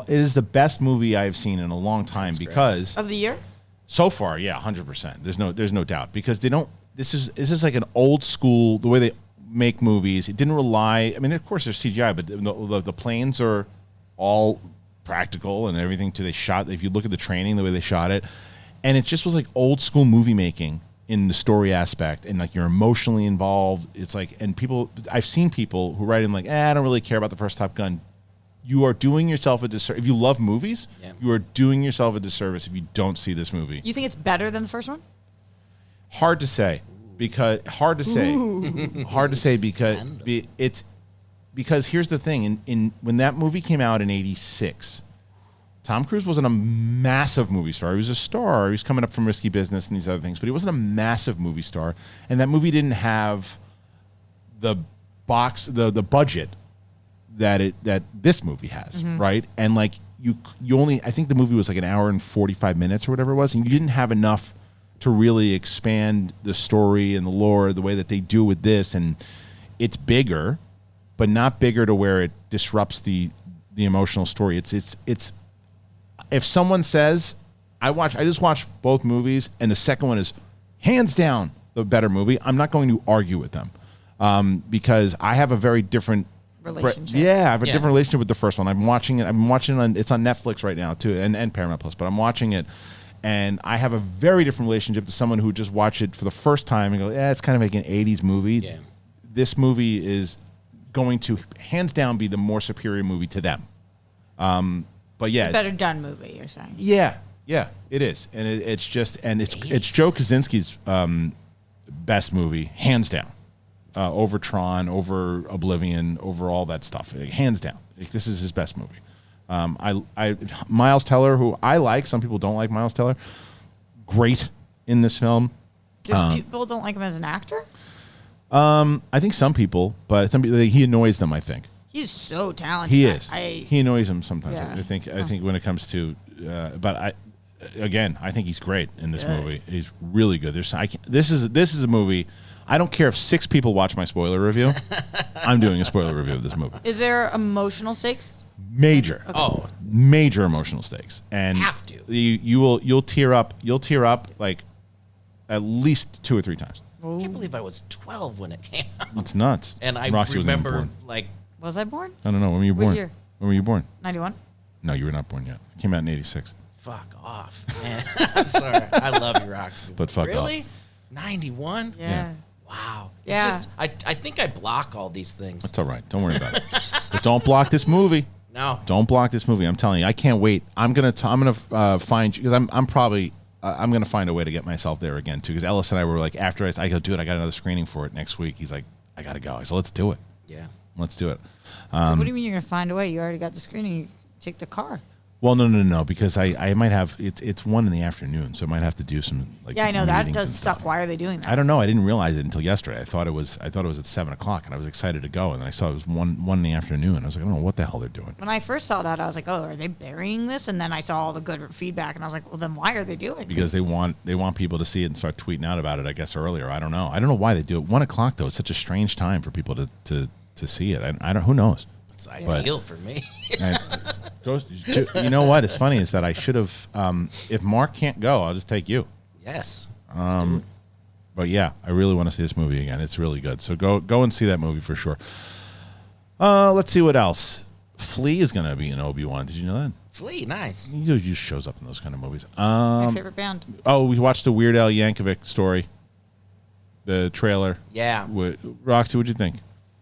It is the best movie I have seen in a long time because of the year. So far, yeah, 100%. There's no doubt because they don't. This is like an old school, the way they make movies. It didn't rely, I mean, of course there's CGI, but the planes are all practical and everything they shot. If you look at the training, the way they shot it, and it just was like old school movie making in the story aspect, and like you're emotionally involved. It's like, and I've seen people who write in like, I don't really care about the first Top Gun. You are doing yourself a disservice. If you love movies, you are doing yourself a disservice if you don't see this movie. You think it's better than the first one? Hard to say because here's the thing. When that movie came out in '86, Tom Cruise wasn't a massive movie star. He was a star. He was coming up from Risky Business and these other things, but he wasn't a massive movie star. And that movie didn't have the budget that this movie has, right? And like you only, I think the movie was like an hour and 45 minutes or whatever it was, and you didn't have enough to really expand the story and the lore the way that they do with this. And it's bigger, but not bigger to where it disrupts the emotional story. It's if someone says I just watched both movies and the second one is hands down the better movie, I'm not going to argue with them because I have a very different relationship. I have a different relationship with the first one. I'm watching it on, it's on Netflix right now too, and Paramount Plus, but I'm watching it. And I have a very different relationship to someone who just watched it for the first time and go, it's kind of like an 80s movie. Yeah. This movie is going to, hands down, be the more superior movie to them. But yeah. It's a better done movie, you're saying. Yeah, it is. And it's Joe Kosinski's best movie, hands down. Over Tron, over Oblivion, over all that stuff. Hands down. This is his best movie. Miles Teller, who I like, some people don't like Miles Teller, great in this film. People don't like him as an actor? I think some people, but some people, he annoys them, I think. He's so talented. He is. He annoys them sometimes. Yeah. I think when it comes to, but I think he's great in this movie. He's really good. This is a movie. I don't care if 6 people watch my spoiler review. I'm doing a spoiler review of this movie. Is there emotional stakes? Major. Okay. Major emotional stakes. And have to. You'll tear up like at least 2 or 3 times. I can't believe I was 12 when it came out. It's nuts. And I Roxy remember like, was I born? I don't know. When were you born? What year? When were you born? 91. No, you were not born yet. It came out in '86. Fuck off, man. I'm sorry. I love you, Roxy. But fuck off. Really? 91? Yeah. Wow. Yeah. It's just, I think I block all these things. That's all right. Don't worry about it. But don't block this movie. No. Don't block this movie. I'm telling you, I can't wait. I'm gonna find you because I'm probably I'm gonna find a way to get myself there again too. Because Ellis and I were like, after I go, dude, I got another screening for it next week. He's like, I gotta go. I said, let's do it. Yeah. Let's do it. So what do you mean you're gonna find a way? You already got the screening. You take the car. Well, no, because I might have it's 1 in the afternoon, so I might have to do some like. Yeah, I know that does suck. Why are they doing that? I don't know. I didn't realize it until yesterday. I thought it was at 7:00, and I was excited to go, and then I saw it was 1 in the afternoon. I was like, I don't know what the hell they're doing. When I first saw that, I was like, oh, are they burying this? And then I saw all the good feedback, and I was like, well, then why are they doing? Because they want people to see it and start tweeting out about it. I guess earlier. I don't know. I don't know why they do it. 1:00 though. It's such a strange time for people to see it. I don't. Who knows? It's ideal for me. You know what? It's funny is that I should have. If Mark can't go, I'll just take you. Yes. But yeah, I really want to see this movie again. It's really good. So go and see that movie for sure. Let's see what else. Flea is going to be in Obi-Wan. Did you know that? Flea, nice. He just shows up in those kind of movies. My favorite band. Oh, we watched the Weird Al Yankovic story. The trailer. Yeah. Roxy, what'd you think?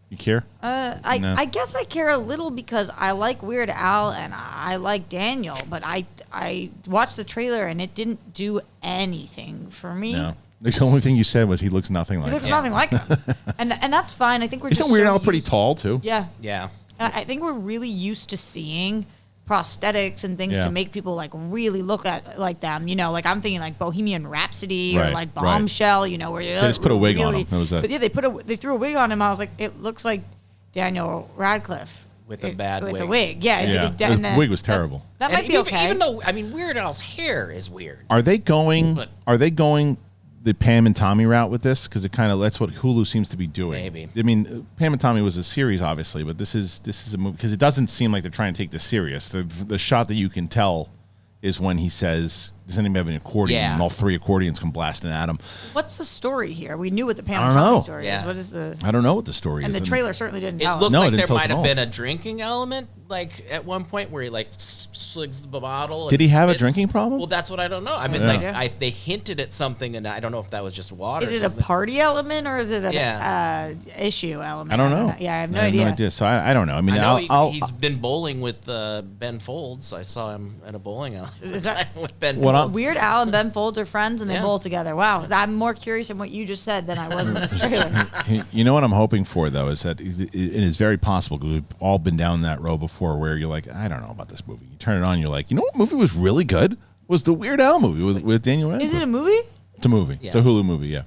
You care? I guess I care a little because I like Weird Al and I like Daniel, but I watched the trailer and it didn't do anything for me. No. The only thing you said was he looks nothing like him. He looks nothing like him. And that's fine. I think we're Isn't Weird Al pretty tall, too? Yeah. Yeah. And I think we're really used to seeing prosthetics and things to make people like really look like them. You know, like I'm thinking like Bohemian Rhapsody or like Bombshell. You know, where they just put a wig on him. That was it. But yeah, they threw a wig on him. I was like, it looks like Daniel Radcliffe with a bad wig. With a wig, yeah. The wig was terrible. That might be okay. Even though Weird Al's hair is weird. Are they going the Pam and Tommy route with this? Because that's what Hulu seems to be doing. Maybe. I mean, Pam and Tommy was a series, obviously, but this is a movie because it doesn't seem like they're trying to take this serious. The shot that you can tell is when he says, "Does anybody have an accordion?" And all three accordions come blasting at him. What's the story here? We knew what the Pam and Tommy story is. What is the? I don't know what the story is. And the trailer certainly didn't tell us. It looked like there might have been a drinking element, like at one point where he like sligs the bottle. Did he have a drinking problem? Well, that's what I don't know. I mean, they hinted at something, and I don't know if that was just water. Is it a party element or is it an issue element? I don't know. I have no idea. So I don't know. I mean, I know he's been bowling with Ben Folds. I saw him at a bowling alley. Is that with Ben Folds? Weird Al and Ben Folds are friends and they bowl together. Wow, I'm more curious in what you just said than I was in this trailer. You know what I'm hoping for though is that it is very possible because we've all been down that road before where you're like, I don't know about this movie. You turn it on, you're like, you know what movie was really good? Was the Weird Al movie with Daniel Radcliffe. Is it a movie? It's a movie. Yeah. It's a Hulu movie. Yeah.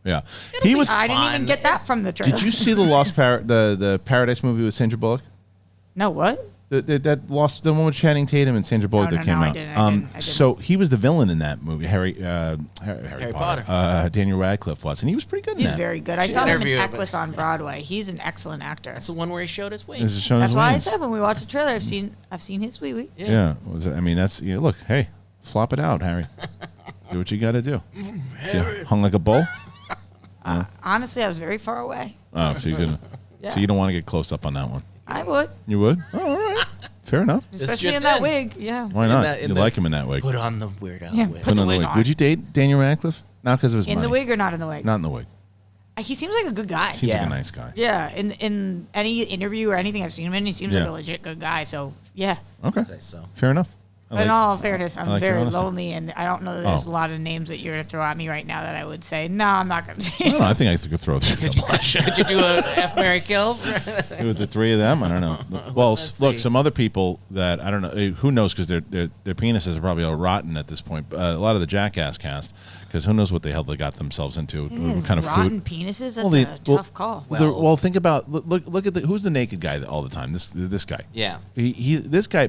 I didn't even get that from the trailer. Did you see the Paradise movie with Sandra Bullock? No, what? The one with Channing Tatum and Sandra Bullock that came out. I didn't. So he was the villain in that movie. Harry Potter. Daniel Radcliffe was, and he was pretty good in that. He's very good. I saw him in Equus on Broadway. He's an excellent actor. That's the one where he showed his wings. That's why I said when we watched the trailer, I've seen his wee-wee. Yeah. I mean, that's look. Hey, flop it out, Harry. Do what you got to do. Hung like a bull. Honestly, I was very far away. Oh, so you don't want to get close up on that one. I would. You would? Oh, all right. Fair enough. Especially in that wig. Yeah. Why not? You like him in that wig. Put on the Weird Al wig. Put the wig on. Would you date Daniel Radcliffe? Not because of his money. In the wig or not in the wig? Not in the wig. He seems like a good guy. Seems like a nice guy. Yeah. In any interview or anything I've seen him in, he seems like a legit good guy. So, yeah. Okay. Fair enough. In all fairness, I'm very lonely, and I don't know that there's a lot of names that you're going to throw at me right now that I would say, no, I'm not going to say. I think I could throw through. Could you do a F, Marry, Kill? With the three of them? I don't know. Well, look, some other people that, I don't know, who knows, because their penises are probably all rotten at this point. A lot of the Jackass cast, because who knows what the hell they got themselves into, what kind of rotten food. Penises? That's a tough call. Well, think about, look at who's the naked guy all the time? This guy. Yeah. This guy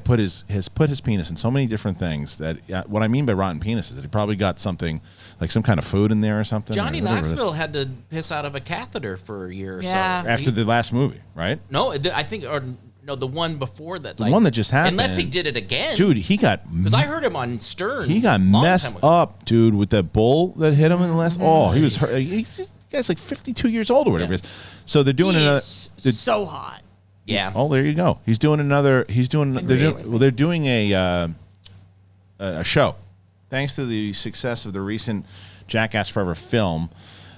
has put his penis in so many different things that what I mean by rotten penis is that he probably got something like some kind of food in there or something. Johnny Knoxville had to piss out of a catheter for a year or so. After the last movie, right? No, I think, the one before that. The one that just happened. Unless he did it again. Dude, he got... Because I heard him on Stern. He got messed up, dude, with that bull that hit him in the last... Oh, he was hurt. The guy's like 52 years old or whatever it is. So they're doing another... so hot. Yeah. Oh, there you go. He's doing another... They're doing a show. Thanks to the success of the recent Jackass Forever film,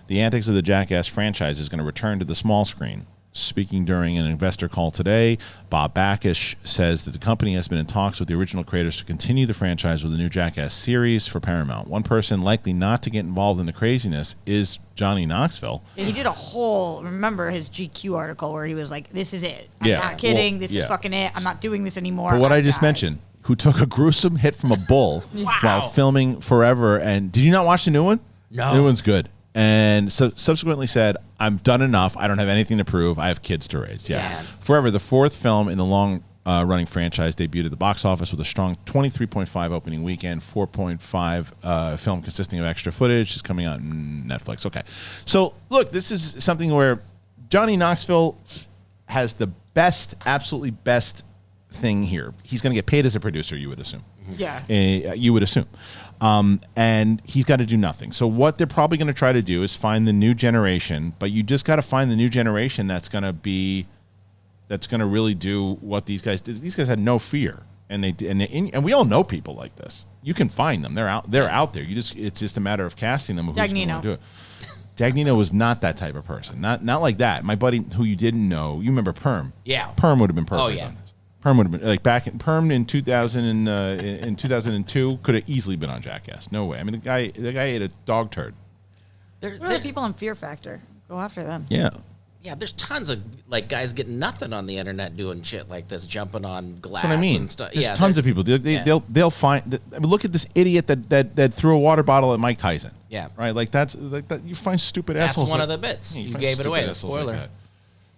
the antics of the Jackass franchise is going to return to the small screen. Speaking during an investor call today, Bob Backish says that the company has been in talks with the original creators to continue the franchise with a new Jackass series for Paramount. One person likely not to get involved in the craziness is Johnny Knoxville. And he did a whole, remember his GQ article where he was like, this is it. I'm not kidding. This is fucking it. I'm not doing this anymore. But what I just mentioned, who took a gruesome hit from a bull while filming Forever. And did you not watch the new one? No. The new one's good. And so subsequently said, I'm done enough. I don't have anything to prove. I have kids to raise. Yeah. Forever, the fourth film in the long-running franchise, debuted at the box office with a strong 23.5 opening weekend, 4.5 film consisting of extra footage. Is coming out on Netflix. Okay. So, look, this is something where Johnny Knoxville has the absolutely best thing here. He's going to get paid as a producer, you would assume. Yeah. You would assume. And he's got to do nothing. So what they're probably going to try to do is find the new generation, but you just got to find the new generation that's going to really do what these guys did. These guys had no fear. And we all know people like this. You can find them. They're out there. It's just a matter of casting them. Who's going to do it. Dagnino was not that type of person. Not like that. My buddy who you didn't know, you remember Perm. Yeah. Perm would have been perfect. Oh, yeah. On this. Perm would have been like Perm in 2002 could have easily been on Jackass. No way. I mean, the guy ate a dog turd. What are the people on Fear Factor? Go after them. Yeah. Yeah, there's tons of like guys getting nothing on the internet doing shit like this, jumping on glass. That's what I mean. And stuff. There's tons of people. They'll find. I mean, look at this idiot that threw a water bottle at Mike Tyson. Yeah. Right. Like that. You find stupid assholes. That's one of the bits. You gave it away. The spoiler. Like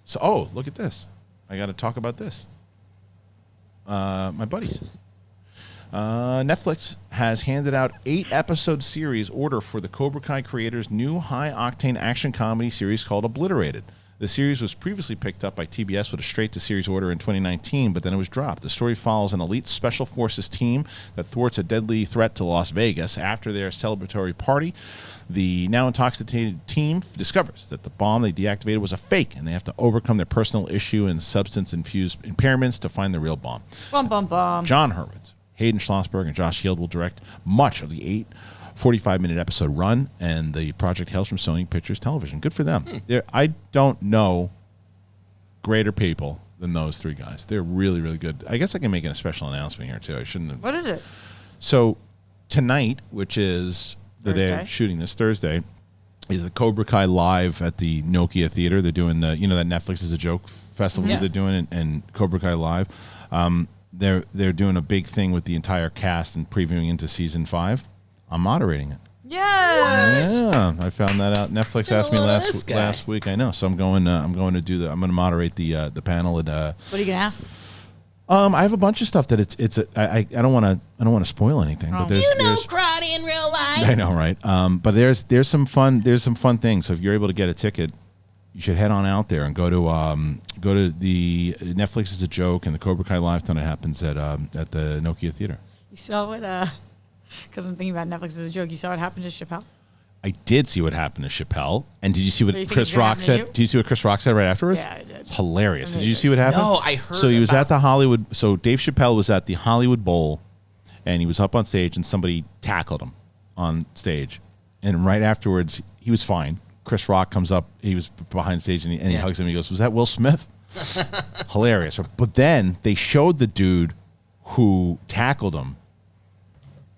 so, look at this. I got to talk about this. My buddies. Netflix has handed out 8-episode series order for the Cobra Kai creators' new high-octane action comedy series called Obliterated. The series was previously picked up by TBS with a straight-to-series order in 2019, but then it was dropped. The story follows an elite special forces team that thwarts a deadly threat to Las Vegas. After their celebratory party, the now intoxicated team discovers that the bomb they deactivated was a fake, and they have to overcome their personal issue and substance-infused impairments to find the real bomb. Bum, bum, bum. John Hurwitz, Hayden Schlossberg, and Josh Heald will direct much of the 45-minute episode run, and the project hails from Sony Pictures Television. Good for them. I don't know greater people than those three guys. They're really, really good. I guess I can make a special announcement here, too. I shouldn't have. What is it? So tonight, which is the day of shooting this, Thursday, is the Cobra Kai live at the Nokia Theater. They're doing that Netflix is a Joke festival they're doing, and Cobra Kai live. They're doing a big thing with the entire cast and previewing into season 5. I'm moderating it. Yeah, I found that out. Netflix asked me last week. I know, so I'm going to do I'm going to moderate the panel. And what are you going to ask? I have a bunch of stuff that I don't want to spoil anything. But there's karate in real life. I know, right? But there's some fun things. So if you're able to get a ticket, you should head on out there and go to the Netflix is a Joke and the Cobra Kai Live Ton. It happens at the Nokia Theater. You saw what? Because I'm thinking about Netflix as a Joke. You saw what happened to Chappelle? I did see what happened to Chappelle. And did you see what Chris Rock said? Did you see what Chris Rock said right afterwards? Yeah, I did. It's hilarious. Did you see what happened? No, I heard. So he was at the Hollywood. So Dave Chappelle was at the Hollywood Bowl, and he was up on stage, and somebody tackled him on stage. And right afterwards, he was fine. Chris Rock comes up. He was behind stage, and he hugs him. He goes, "Was that Will Smith?" Hilarious. But then they showed the dude who tackled him,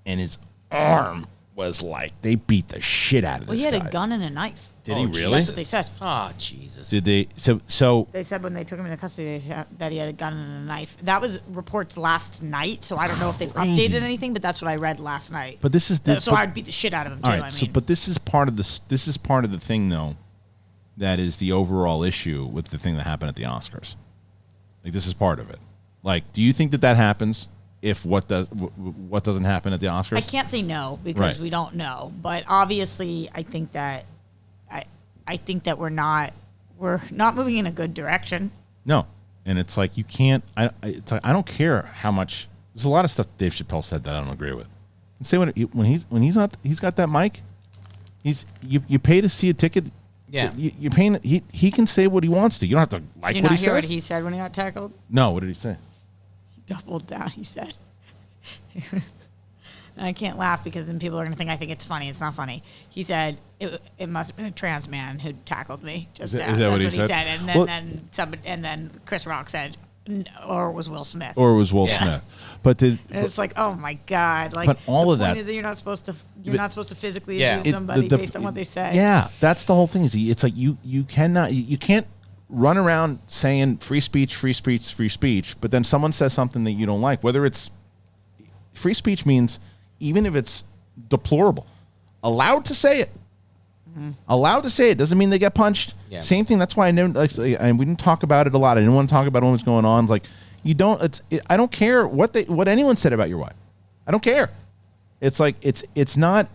and his arm was like, they beat the shit out of this guy. Well, he had a gun and a knife. Did he really? That's what they said. Oh, Jesus. Did they? So they said when they took him into custody that he had a gun and a knife. That was reports last night, so I don't know if they've updated anything, but that's what I read last night. But this is so I'd beat the shit out of him too. All right, but this is part of the thing though, that is the overall issue with the thing that happened at the Oscars. Like, this is part of it. Like, do you think that happens? If what doesn't happen at the Oscars? I can't say no because we don't know. But obviously, I think that we're not moving in a good direction. No, and it's like you can't. I don't care how much. There's a lot of stuff Dave Chappelle said that I don't agree with. And say when he's got that mic, you pay to see a ticket. Yeah, you're paying. He can say what he wants to. You don't have to like what he says. Did you not hear what he said when he got tackled? No, what did he say? Doubled down, he said. And I can't laugh because then people are going to think I think it's funny. It's not funny. He said it must have been a trans man who tackled me just now. Is that what he said? And then Chris Rock said, or it was Will Smith. Smith. But it's like, oh my God! Like, but all of that. The point is that you're not supposed to physically abuse somebody based on what they say. Yeah, that's the whole thing. It's like you can't run around saying free speech, but then someone says something that you don't like. Whether it's free speech means even if it's deplorable, allowed to say it. Mm-hmm. Allowed to say it doesn't mean they get punched. Yeah. Same thing. That's why and we didn't talk about it a lot. I didn't want to talk about what was going on. It's like I don't care what anyone said about your wife. I don't care. It's like it's not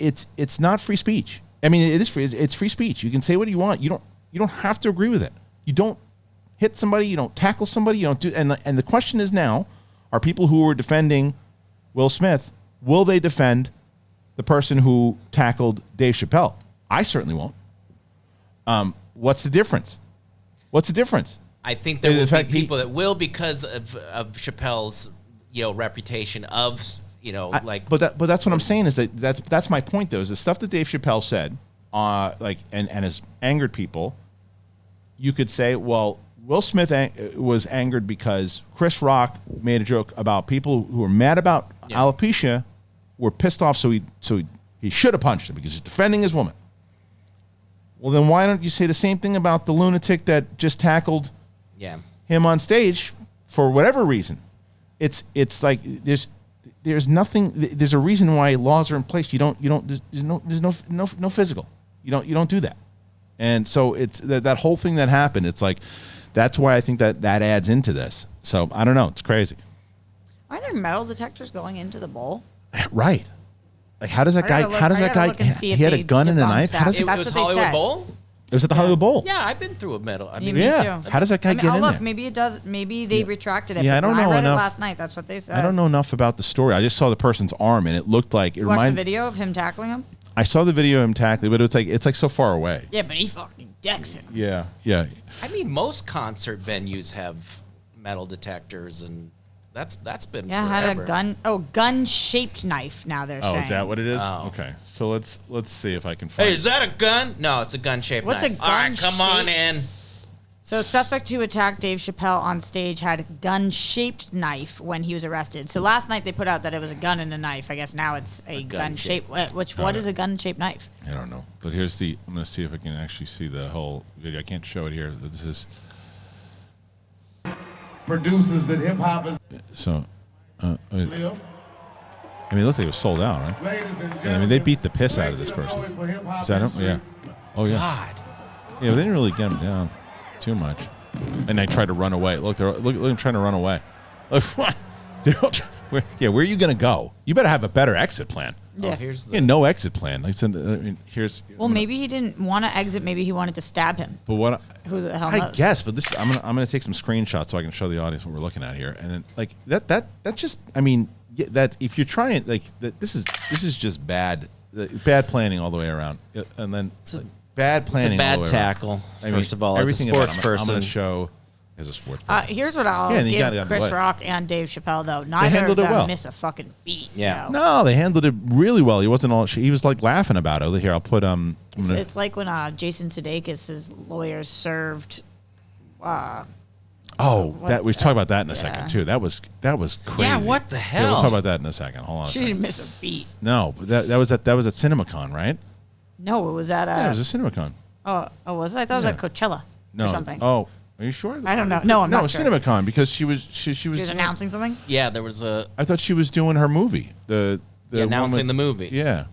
free speech. I mean, it is free. It's free speech. You can say what you want. You don't have to agree with it. You don't hit somebody, you don't tackle somebody, you don't do. And the question is now, are people who were defending Will Smith, will they defend the person who tackled Dave Chappelle? I certainly won't. What's the difference? I think there will be people that will because of Chappelle's, reputation of, But that's what I'm saying is that's my point though, is the stuff that Dave Chappelle said, and has angered people. You could say, well, Will Smith was angered because Chris Rock made a joke about people who were mad about alopecia were pissed off, so he should have punched him because he's defending his woman. Well, then why don't you say the same thing about the lunatic that just tackled him on stage for whatever reason? It's like there's nothing. There's a reason why laws are in place. There's no physical. You don't do that. And so it's that whole thing that happened. It's like that's why I think that adds into this. So I don't know. It's crazy. Are there metal detectors going into the bowl? Right. Like how does that guy? He had a gun and a knife. How does it was Hollywood Bowl? It was at the Hollywood Bowl. Yeah, I've been through a metal. Me too. How does that guy get in there? Maybe it does. Maybe they retracted it. Yeah, I don't know read enough. It last night. That's what they said. I don't know enough about the story. I just saw the person's arm, and it looked like it reminded. Watch the video of him tackling him. I saw the video of him tackling, but it's like so far away. Yeah, but he fucking decks him. Yeah. I mean, most concert venues have metal detectors, and that's been forever. Had a gun. Oh, gun-shaped knife. Now they're saying. Oh, is that what it is? Oh. Okay, so let's see if I can find. Hey, is that a gun? No, it's a gun-shaped knife. What's a gun? All right, come on in. So, suspect who attacked Dave Chappelle on stage had a gun-shaped knife when he was arrested. So last night they put out that it was a gun and a knife. I guess now it's a gun-shaped. What is a gun-shaped knife? I don't know. But here's I'm going to see if I can actually see the whole video. I can't show it here. This is producers that hip hop is. So, I mean, it looks like it was sold out, right? Ladies and gentlemen, I mean, they beat the piss out of this person. Is that him? Yeah. Oh yeah. God. Yeah, they didn't really get him down too much, and they tried to run away. Look them trying to run away. Look, where are you gonna go? You better have a better exit plan. Yeah. Here's no exit plan. I said, I mean, here's. Well, maybe he didn't want to exit. Maybe he wanted to stab him. But what? Who the hell I knows? guess. But this, I'm gonna take some screenshots so I can show the audience what we're looking at here, and then like that's just. I mean, that if you're trying this is just bad planning all the way around, and then. Bad planning. It's a bad tackle. First of all, as a sports person, I'm going to show as a sports person. Here's what I'll give Chris Rock and Dave Chappelle though. Neither of them miss a fucking beat. Yeah. No, they handled it really well. He wasn't all. He was like laughing about it. Here, I'll put It's like when Jason Sudeikis' lawyers served. We talk about that in a second too. That was crazy. Yeah, what the hell? Yeah, we'll talk about that in a second. Hold on. She didn't miss a beat. No, but that was at CinemaCon, right? No, it was at it was a CinemaCon. Oh, was it? I thought it was at Coachella or something. Oh, are you sure? I don't know. No, I'm not sure. CinemaCon because she was announcing something. Yeah, there was a. I thought she was doing her movie. The announcing the movie. Yeah.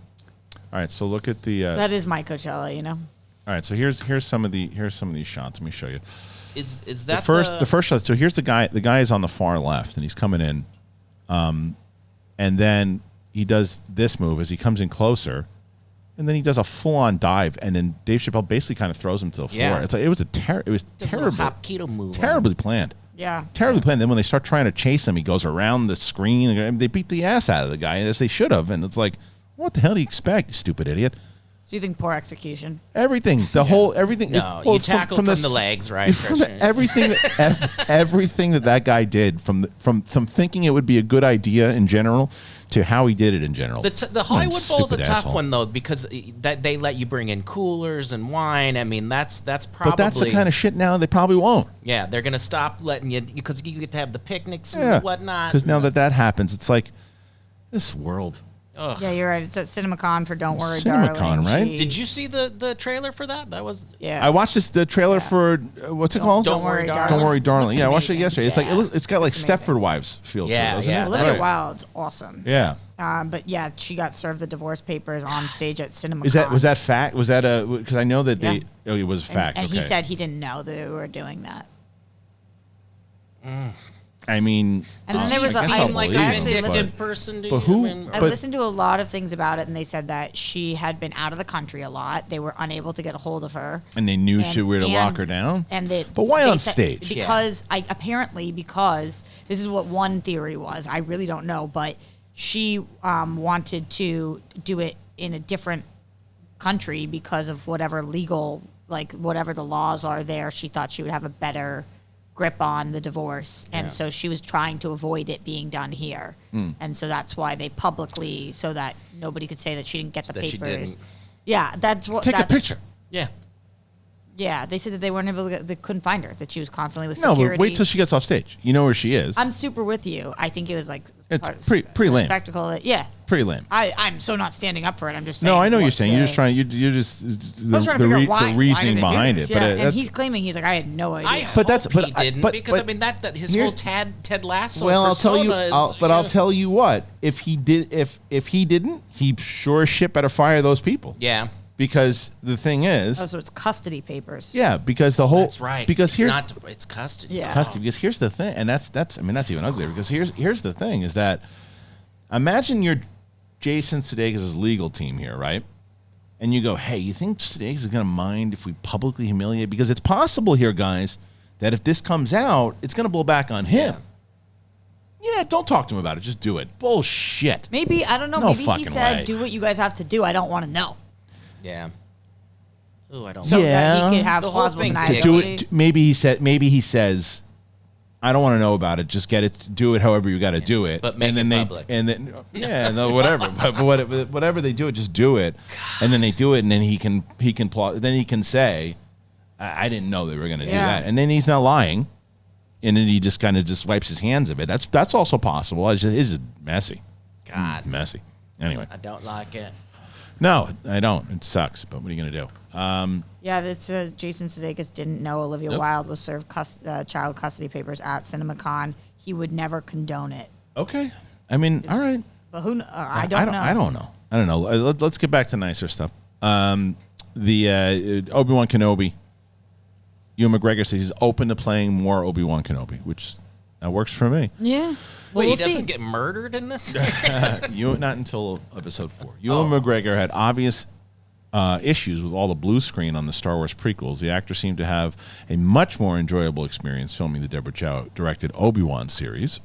All right, so look at the. That is my Coachella, you know. All right, so here's some of these shots. Let me show you. Is that the first shot? So here's the guy. The guy is on the far left, and he's coming in, and then he does this move as he comes in closer. And then he does a full-on dive, and then Dave Chappelle basically kind of throws him to the floor. Yeah. It's like it was terrible, hop keto move, terribly planned. Yeah, terribly planned. Then when they start trying to chase him, he goes around the screen. And they beat the ass out of the guy as they should have. And it's like, what the hell do you expect, you stupid idiot? So you think poor execution? Everything, everything. No, you tackle from the legs, right? Everything that guy did, from thinking it would be a good idea in general to how he did it in general. The Hollywood Bowl is a tough one though, because they let you bring in coolers and wine. I mean, that's probably. But that's the kind of shit now they probably won't. Yeah, they're gonna stop letting you because you get to have the picnics and whatnot. Because now that happens, it's like this world. Ugh. Yeah, you're right. It's at CinemaCon for Don't Worry, CinemaCon, Darling. right? Did you see the trailer for that? That was I watched the trailer for what's it called? Don't Worry, Darling. Don't Worry, Darling. Looks I watched it amazing. yesterday. It's got like Stepford Wives feel to it, doesn't it? Olivia Wilde's awesome. Yeah. But yeah, she got served the divorce papers on stage at CinemaCon. Was that fact? Was that because I know that it was fact. And okay. he said he didn't know they were doing that. I mean, and then there was I I like a actually vindictive person. But who? I listened to a lot of things about it, and they said that she had been out of the country a lot. They were unable to get a hold of her, And they knew she were to lock her down. But why on stage? Because because this is what one theory was. I really don't know, but she wanted to do it in a different country because of whatever legal, like whatever the laws are there. She thought she would have a better grip on the divorce, and so she was trying to avoid it being done here, and so that's why they publicly, so that nobody could say that she didn't get the papers. She didn't. Yeah, that's what. Take a picture. Yeah. Yeah, they said that they weren't able to they couldn't find her, that she was constantly with No, security. but wait till she gets off stage. You know where she is. I'm super with you. I think it was like It's pretty lame. spectacle. Yeah, Pretty lame. I'm so not standing up for it. I'm just saying. No, I know you're saying. You're just trying. You're just I was trying to figure out why, the reasoning why did they do behind this? it. Yeah, But and that's, he's claiming he's like, I had no idea. I hope he didn't, because I mean that his whole Ted Lasso. Well, I'll tell you. persona is, I'll tell you what. If he did, if he didn't, he sure as shit better fire those people. Yeah. Because the thing is, Oh, so it's custody papers. yeah. Because the whole That's right. Because it's here's not. It's custody. Yeah. custody. Because here's the thing, and that's I mean that's even uglier. Because here's the thing is that imagine you're Jason Sudeikis' legal team here, right? And you go, hey, you think Sudeikis is going to mind if we publicly humiliate? Because it's possible here, guys, that if this comes out, it's going to blow back on him. Yeah, don't talk to him about it. Just do it. Bullshit. Maybe I don't know. No Maybe he fucking said, way. "Do what you guys have to do." I don't want to know. Yeah. Oh, I don't. So know. Yeah. that he could have The whole plausible thing's To dick. do deniability. it. Maybe he says, I don't want to know about it. Just get it. Do it however you got to do it. But make and then it they, public. And then whatever. but whatever they do it, just do it. And then they do it, and then he can then he can say, I didn't know they were going to do that. And then he's not lying, and then he just kind of just wipes his hands of it. That's also possible. It's just messy. God. Messy. Anyway, I don't like it. no, I don't. It sucks. But what are you going to do? Yeah, that says Jason Sudeikis didn't know Olivia Wilde was served child custody papers at CinemaCon. He would never condone it. Okay. I mean, all right. But who? I don't know. I don't know. Let's get back to nicer stuff. The Obi Wan Kenobi. Ewan McGregor says he's open to playing more Obi Wan Kenobi, which that works for me. Yeah. Wait, we'll he doesn't see. get murdered in this? Not until episode 4. Ewan McGregor had obvious issues with all the blue screen on the Star Wars prequels. The actor seemed to have a much more enjoyable experience filming the Deborah Chow directed Obi-Wan series.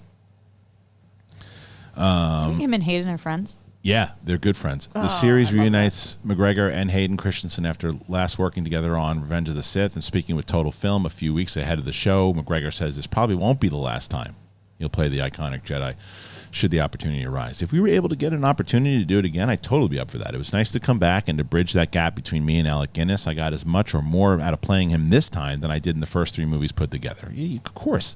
I think him and Hayden are friends. Yeah, they're good friends. The series reunites McGregor and Hayden Christensen after last working together on Revenge of the Sith. And speaking with Total Film a few weeks ahead of the show, McGregor says this probably won't be the last time he'll play the iconic Jedi, should the opportunity arise. If we were able to get an opportunity to do it again, I'd totally be up for that. It was nice to come back and to bridge that gap between me and Alec Guinness. I got as much or more out of playing him this time than I did in the first 3 movies put together. Of course.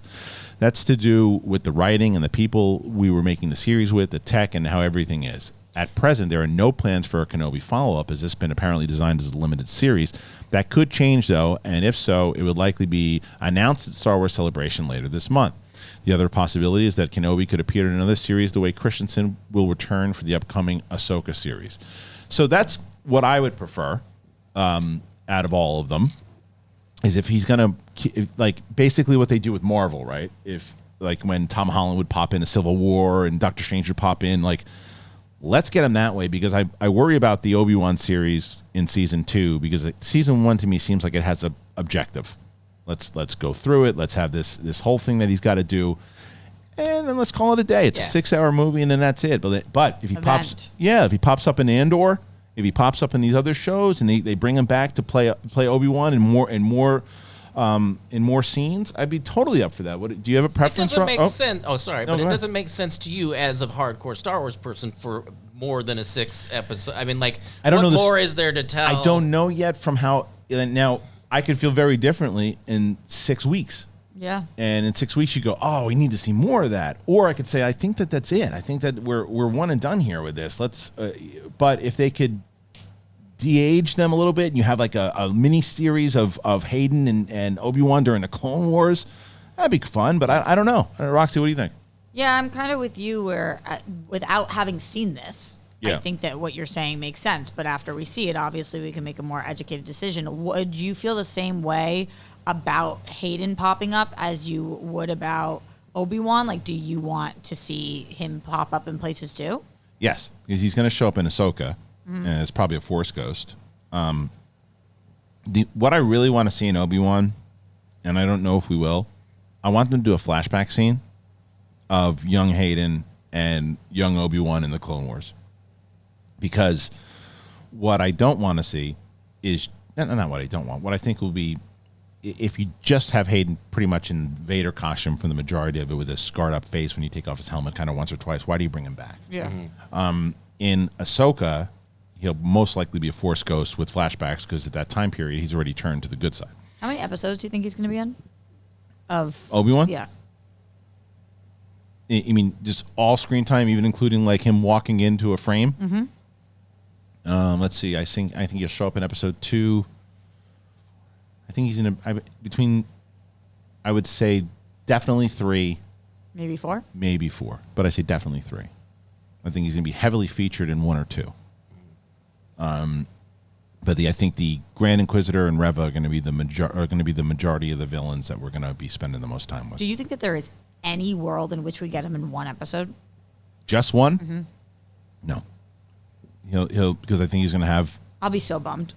That's to do with the writing and the people we were making the series with, the tech, and how everything is. At present, there are no plans for a Kenobi follow-up, as this has been apparently designed as a limited series. That could change, though, and if so, it would likely be announced at Star Wars Celebration later this month. The other possibility is that Kenobi could appear in another series the way Christensen will return for the upcoming Ahsoka series. So that's what I would prefer out of all of them, is if he's going to, like, basically what they do with Marvel, right? If, like, when Tom Holland would pop in a Civil War and Doctor Strange would pop in, like, let's get him that way, because I worry about the Obi-Wan series in season 2, because season 1 to me seems like it has an objective. Let's go through it. Let's have this whole thing that he's got to do, and then let's call it a day. It's a 6-hour movie, and then that's it. But if he pops up in Andor, if he pops up in these other shows, and they bring him back to play Obi-Wan in more scenes, I'd be totally up for that. Do you have a preference? It doesn't make sense. Oh, sorry, No, but go it ahead. doesn't make sense to you as a hardcore Star Wars person for more than a 6 episode. I mean, like, I don't what know more is there to tell? I don't know yet from how. Now, I could feel very differently in 6 weeks. Yeah. And in 6 weeks, you go, oh, we need to see more of that. Or I could say, I think that's it. I think that we're one and done here with this. But if they could de-age them a little bit, and you have like a mini series of Hayden and Obi-Wan during the Clone Wars, that'd be fun. But I don't know. Roxy, what do you think? Yeah, I'm kind of with you where without having seen this, Yeah. I think that what you're saying makes sense. But after we see it, obviously we can make a more educated decision. Would you feel the same way about Hayden popping up as you would about Obi-Wan? Like, do you want to see him pop up in places too? Yes, because he's going to show up in Ahsoka, and it's probably a Force ghost. What I really want to see in Obi-Wan, and I don't know if we will, I want them to do a flashback scene of young Hayden and young Obi-Wan in the Clone Wars. Because what I don't want to see is, not what I don't want, what I think will be, if you just have Hayden pretty much in Vader costume for the majority of it with a scarred up face when you take off his helmet kind of once or twice, why do you bring him back? Yeah. In Ahsoka, he'll most likely be a Force ghost with flashbacks because at that time period, he's already turned to the good side. How many episodes do you think he's going to be in? Of Obi-Wan? Yeah. I mean, just all screen time, even including like him walking into a frame? Mm-hmm. Let's see. I think he'll show up in episode 2. I think he's in between, I would say, definitely 3. Maybe 4? Maybe 4. But I say definitely 3. I think he's going to be heavily featured in 1 or 2. But I think the Grand Inquisitor and Reva are going to be the majority of the villains that we're going to be spending the most time with. Do you think that there is any world in which we get him in 1 episode? Just 1? Mm-hmm. No. He'll because I think he's going to have. I'll be so bummed.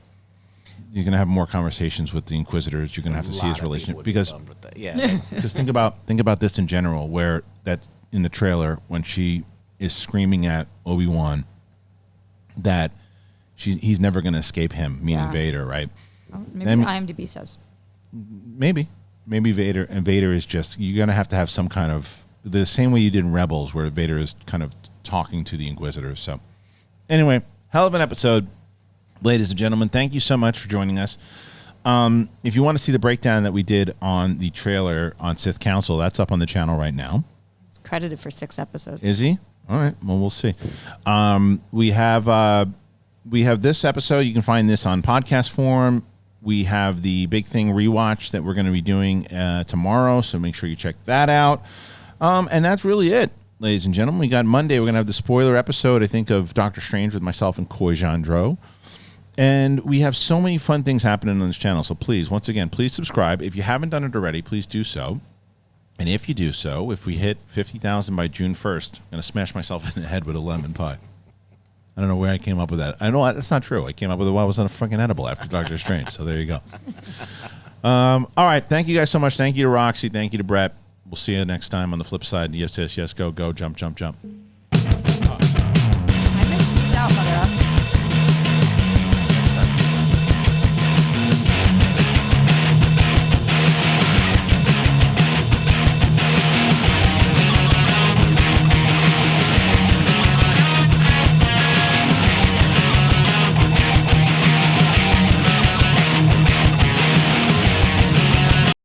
You're going to have more conversations with the Inquisitors. You're going to have to see his relationship because just think about this in general, where that in the trailer when she is screaming at Obi-Wan that he's never going to escape him, meaning Vader, right? Oh, maybe IMDb says. Maybe Vader, and Vader is just, you're going to have some kind of, the same way you did in Rebels, where Vader is kind of talking to the Inquisitors. So anyway, hell of an episode, ladies and gentlemen. Thank you so much for joining us. If you want to see the breakdown that we did on the trailer on Sith Council, that's up on the channel right now. He's credited for 6 episodes. Is he? All right. Well, we'll see. We have this episode. You can find this on podcast form. We have the Big Thing rewatch that we're going to be doing tomorrow, so make sure you check that out. And that's really it, ladies and gentlemen. We got Monday. We're going to have the spoiler episode, I think, of Doctor Strange with myself and Coy Jandreau. And we have so many fun things happening on this channel. So please, once again, please subscribe. If you haven't done it already, please do so. And if you do so, if we hit 50,000 by June 1st, I'm going to smash myself in the head with a lemon pie. I don't know where I came up with that. I know that's not true. I came up with it while I was on a fucking edible after Doctor Strange. So there you go. All right. Thank you guys so much. Thank you to Roxy. Thank you to Brett. We'll see you next time on the flip side. Yes, yes, yes. Go, go. Jump, jump, jump.